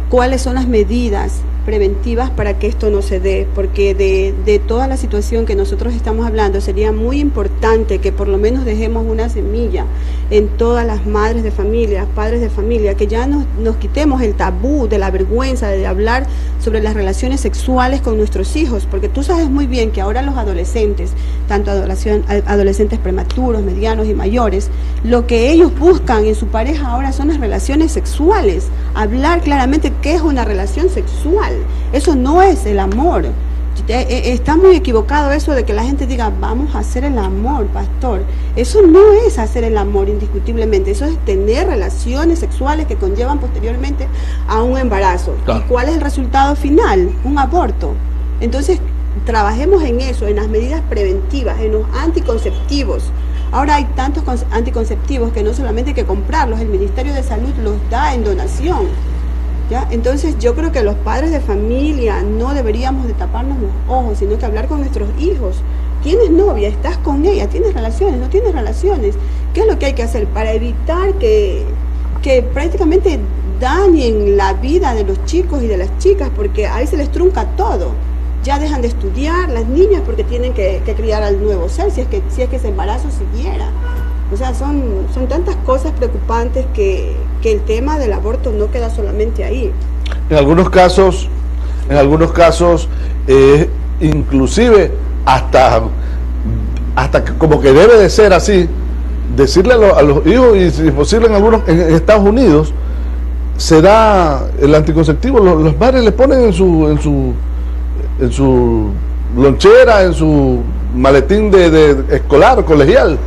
cuáles son las medidas preventivas para que esto no se dé, porque de toda la situación que nosotros estamos hablando, sería muy importante que por lo menos dejemos una semilla en todas las madres de familia, padres de familia, que ya nos quitemos el tabú de la vergüenza de hablar sobre las relaciones sexuales con nuestros hijos, porque tú sabes muy bien que ahora los adolescentes, tanto adolescentes prematuros, medianos y mayores, lo que ellos buscan en su pareja ahora son las relaciones sexuales, hablar claramente qué es una relación sexual. Eso no es el amor. Está muy equivocado eso de que la gente diga vamos a hacer el amor, pastor. Eso no es hacer el amor indiscutiblemente, eso es tener relaciones sexuales que conllevan posteriormente a un embarazo. Claro. ¿Y cuál es el resultado final? Un aborto. Entonces trabajemos en eso, en las medidas preventivas, en los anticonceptivos. Ahora hay tantos anticonceptivos que no solamente hay que comprarlos, el Ministerio de Salud los da en donación. ¿Ya? Entonces yo creo que los padres de familia no deberíamos de taparnos los ojos, sino que hablar con nuestros hijos. ¿Tienes novia? ¿Estás con ella? ¿Tienes relaciones? ¿No tienes relaciones? ¿Qué es lo que hay que hacer para evitar que prácticamente dañen la vida de los chicos y de las chicas? Porque ahí se les trunca todo. Ya dejan de estudiar las niñas porque tienen que criar al nuevo ser, si es que ese embarazo siguiera. O sea, son tantas cosas preocupantes que el tema del aborto no queda solamente ahí. En algunos casos, inclusive hasta que como que debe de ser así, decirle a los hijos, y si es posible en Estados Unidos, se da el anticonceptivo, los padres le ponen en su lonchera, en su maletín de escolar, colegial,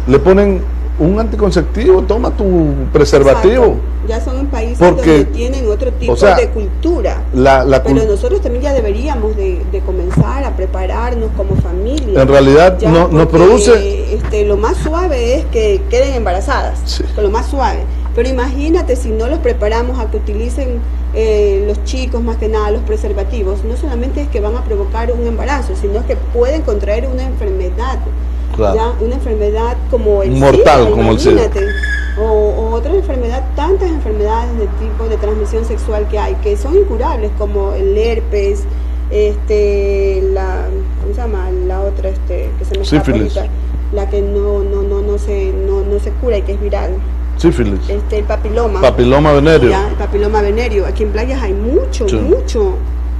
le ponen un anticonceptivo, toma tu preservativo. Exacto. Ya son países donde tienen otro tipo de cultura, pero nosotros también ya deberíamos de comenzar a prepararnos como familia. En realidad nos produce... lo más suave es que queden embarazadas, sí. Lo más suave. Pero imagínate si no los preparamos a que utilicen los chicos, más que nada los preservativos, no solamente es que van a provocar un embarazo, sino que pueden contraer una enfermedad. Claro. Ya, una enfermedad como el mortal, SIDA, como el SIDA, o otra enfermedad, tantas enfermedades de tipo de transmisión sexual que hay, que son incurables, como el herpes, ¿cómo se llama? La otra, que se me escapa ahorita, la que no se cura y que es viral. Sífilis. El papiloma. Papiloma venerio. Ya, el papiloma venerio. Aquí en playas hay mucho.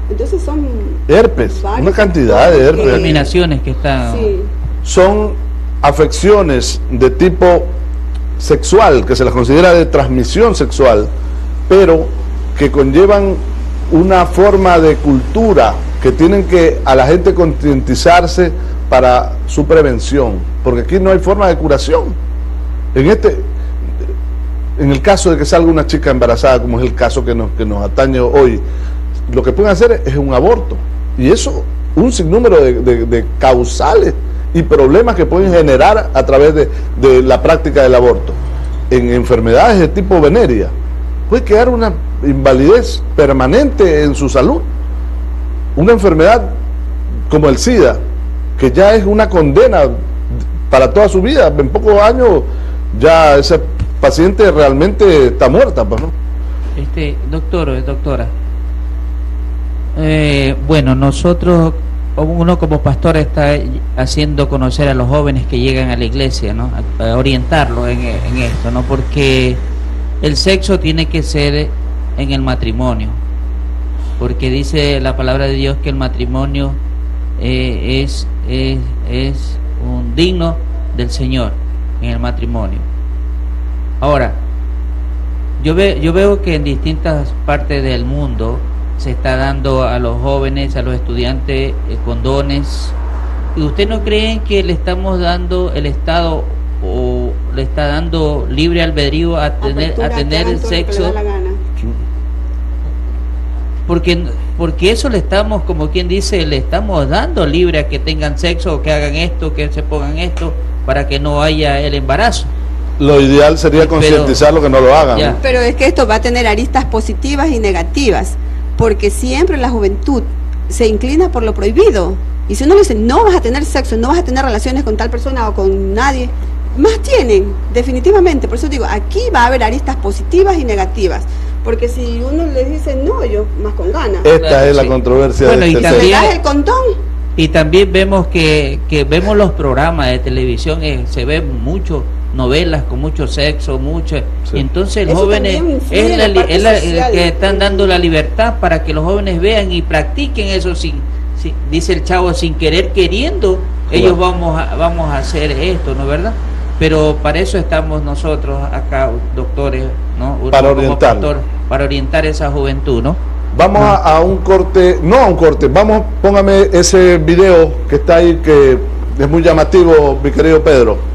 Entonces son herpes, una cantidad de herpes. Terminaciones que están. Sí. Son afecciones de tipo sexual, que se las considera de transmisión sexual, pero que conllevan una forma de cultura que tienen que a la gente concientizarse para su prevención, porque aquí no hay forma de curación. En el caso de que salga una chica embarazada, como es el caso que nos atañe hoy, lo que pueden hacer es un aborto, y eso, un sinnúmero de causales y problemas que pueden generar a través de la práctica del aborto. En enfermedades de tipo venérea puede quedar una invalidez permanente en su salud, una enfermedad como el SIDA, que ya es una condena para toda su vida. En pocos años ya ese paciente realmente está muerta, pues, ¿no? Doctora, bueno, nosotros, uno como pastor está haciendo conocer a los jóvenes que llegan a la iglesia, ¿no? A orientarlos en esto, ¿no? Porque el sexo tiene que ser en el matrimonio. porque dice la palabra de Dios que el matrimonio es un digno del Señor en el matrimonio. Ahora, yo veo que en distintas partes del mundo se está dando a los jóvenes, a los estudiantes, condones. ¿Y usted no creen que le estamos dando, el Estado o le está dando libre albedrío a tener sexo? Porque eso le estamos, como quien dice, le estamos dando libre a que tengan sexo, o que hagan esto, que se pongan esto, para que no haya el embarazo. Lo ideal sería concientizarlo que no lo hagan, ¿no? Pero es que esto va a tener aristas positivas y negativas, porque siempre la juventud se inclina por lo prohibido. Y si uno le dice, no vas a tener sexo, no vas a tener relaciones con tal persona o con nadie, más tienen, definitivamente. Por eso digo, aquí va a haber aristas positivas y negativas. Porque si uno le dice, no, yo más con ganas. Esta es la controversia. Bueno, de y este también, ¿me das el condón? Y también vemos que vemos los programas de televisión, se ven mucho novelas con mucho sexo, y entonces el joven es el que están dando la libertad para que los jóvenes vean y practiquen eso dice el chavo, sin querer queriendo, ellos vamos a hacer esto, ¿no es verdad? Pero para eso estamos nosotros acá, doctores, ¿no? Para orientar. Para orientar esa juventud, ¿no? Vamos a un corte, no a un corte, póngame ese video que está ahí, que es muy llamativo, mi querido Pedro.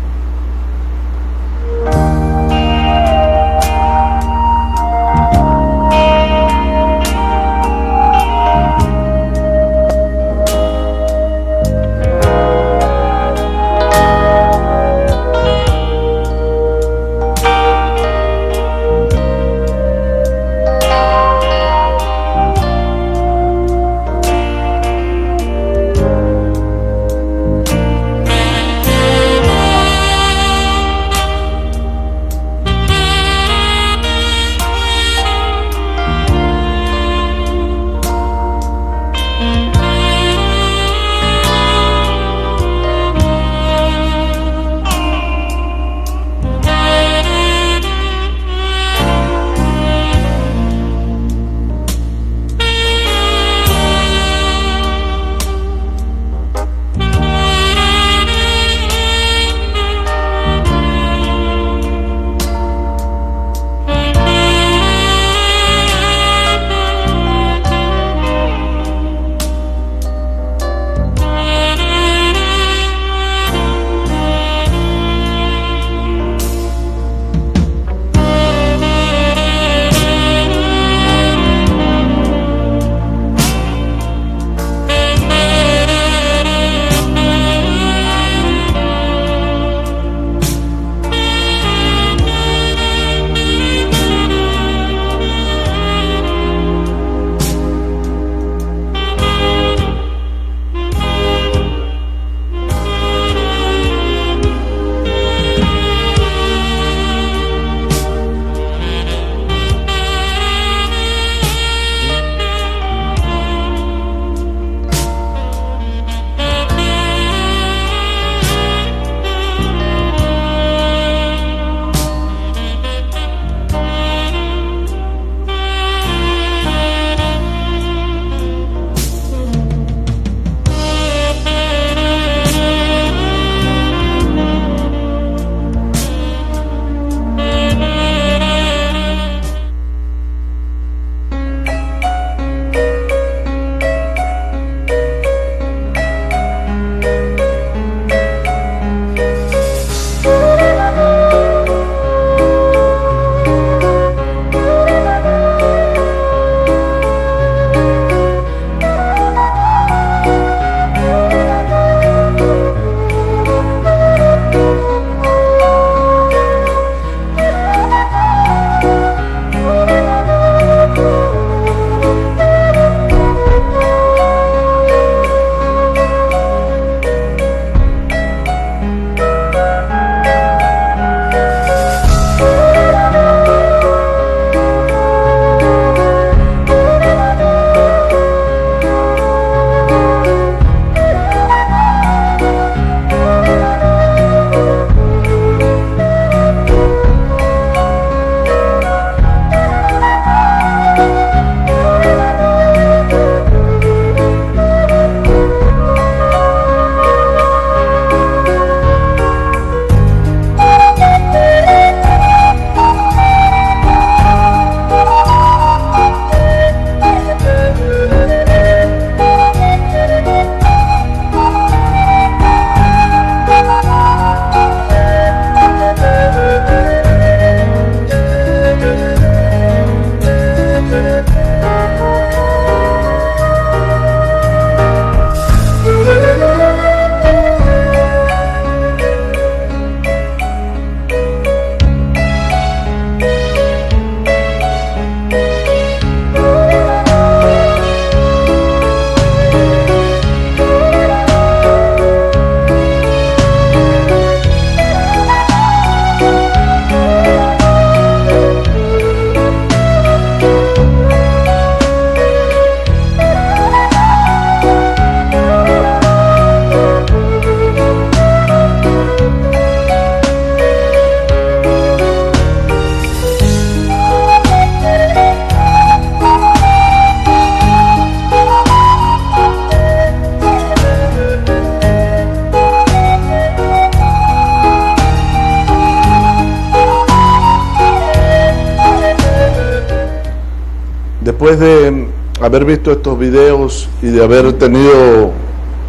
después de haber visto estos videos y de haber tenido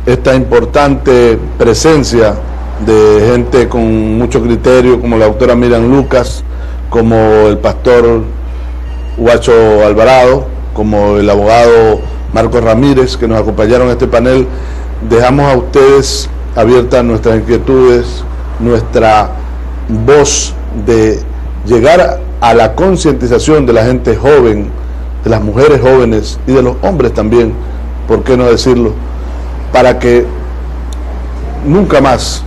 esta importante presencia de gente con mucho criterio, como la doctora Miriam Lucas, como el pastor Huacho Alvarado, como el abogado Marcos Ramírez, que nos acompañaron en este panel, dejamos a ustedes abiertas nuestras inquietudes, nuestra voz de llegar a la concientización de la gente joven, de las mujeres jóvenes y de los hombres también, ¿por qué no decirlo?, para que nunca más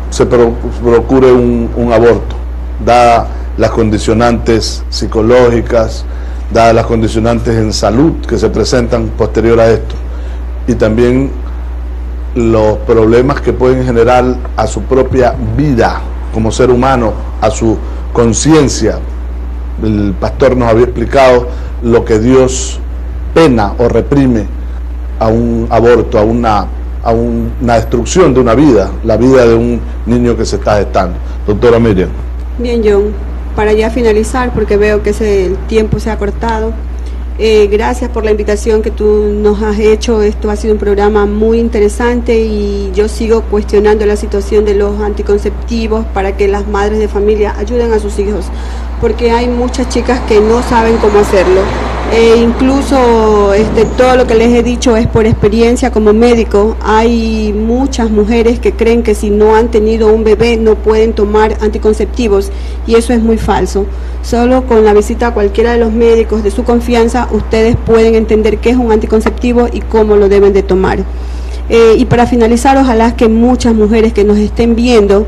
se procure un aborto, dadas las condicionantes psicológicas, dadas las condicionantes en salud que se presentan posterior a esto, y también los problemas que pueden generar a su propia vida como ser humano, a su conciencia. El pastor nos había explicado lo que Dios pena o reprime a un aborto, a una destrucción de una vida, la vida de un niño que se está gestando. Doctora Miriam. Bien, John, para ya finalizar, porque veo que el tiempo se ha cortado, gracias por la invitación que tú nos has hecho. Esto ha sido un programa muy interesante y yo sigo cuestionando la situación de los anticonceptivos para que las madres de familia ayuden a sus hijos, porque hay muchas chicas que no saben cómo hacerlo. Incluso todo lo que les he dicho es por experiencia como médico. Hay muchas mujeres que creen que si no han tenido un bebé no pueden tomar anticonceptivos, y eso es muy falso. Solo con la visita a cualquiera de los médicos de su confianza ustedes pueden entender qué es un anticonceptivo y cómo lo deben de tomar. Y para finalizar, ojalá que muchas mujeres que nos estén viendo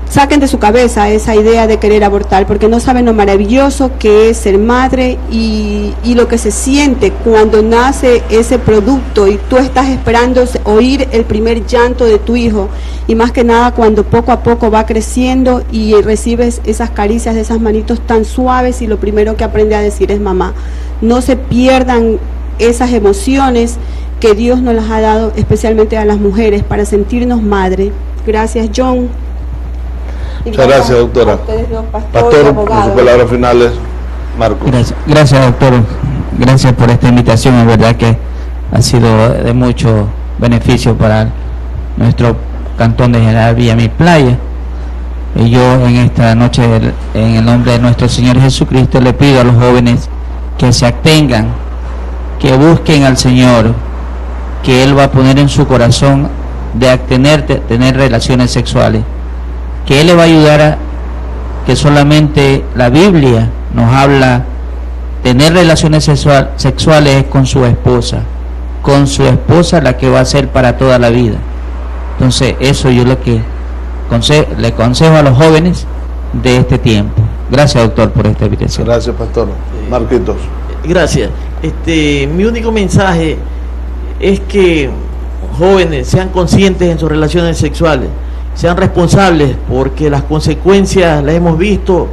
saquen de su cabeza esa idea de querer abortar, porque no saben lo maravilloso que es ser madre y lo que se siente cuando nace ese producto y tú estás esperando oír el primer llanto de tu hijo, y más que nada cuando poco a poco va creciendo y recibes esas caricias de esas manitos tan suaves y lo primero que aprende a decir es mamá. No se pierdan esas emociones que Dios nos las ha dado especialmente a las mujeres para sentirnos madre. Gracias, John. Muchas gracias, doctora. Pastor, con sus palabras finales, Marcos. Gracias, doctor. Gracias por esta invitación. Es verdad que ha sido de mucho beneficio para nuestro cantón de General Villa Mi Playa. Y yo en esta noche, en el nombre de nuestro Señor Jesucristo, le pido a los jóvenes que se atengan, que busquen al Señor, que Él va a poner en su corazón de tener relaciones sexuales, que Él le va a ayudar a que solamente la Biblia nos habla tener relaciones sexuales con su esposa la que va a ser para toda la vida. Entonces eso yo lo que le aconsejo a los jóvenes de este tiempo. Gracias, doctor, por esta invitación. Gracias, pastor. Marquitos. Gracias. Mi único mensaje es que jóvenes sean conscientes en sus relaciones sexuales, sean responsables, porque las consecuencias las hemos visto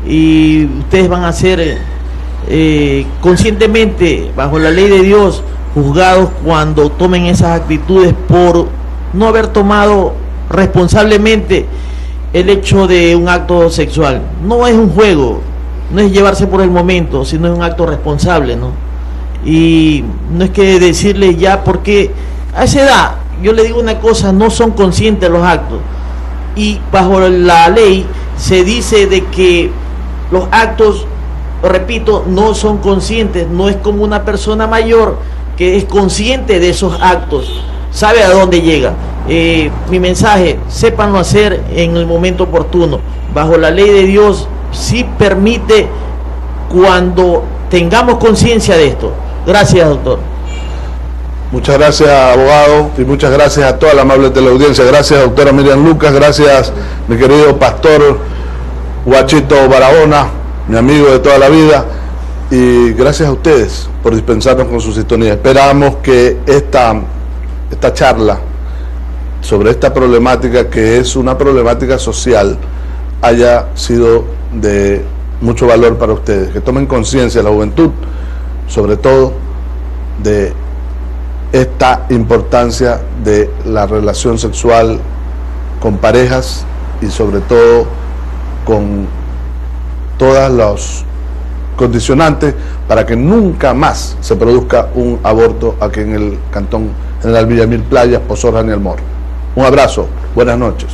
y ustedes van a ser conscientemente, bajo la ley de Dios, juzgados cuando tomen esas actitudes por no haber tomado responsablemente el hecho de un acto sexual. No es un juego, no es llevarse por el momento, sino es un acto responsable, ¿no? Y no es que decirle ya, porque a esa edad, yo le digo una cosa, no son conscientes los actos, y bajo la ley se dice de que los actos, repito, no son conscientes. No es como una persona mayor que es consciente de esos actos, sabe a dónde llega. Mi mensaje, sépanlo hacer en el momento oportuno. Bajo la ley de Dios sí permite cuando tengamos conciencia de esto. Gracias, doctor. Muchas gracias, abogado, y muchas gracias a toda la amable teleaudiencia. Gracias, doctora Miriam Lucas. Gracias, mi querido pastor Huachito Barahona, mi amigo de toda la vida. Y gracias a ustedes por dispensarnos con su sintonía. Esperamos que esta charla sobre esta problemática, que es una problemática social, haya sido de mucho valor para ustedes. Que tomen conciencia, la juventud, sobre todo, de esta importancia de la relación sexual con parejas y sobre todo con todas las condicionantes para que nunca más se produzca un aborto aquí en el Cantón General Villamil Playas, Pozorra ni El Morro. Un abrazo, buenas noches.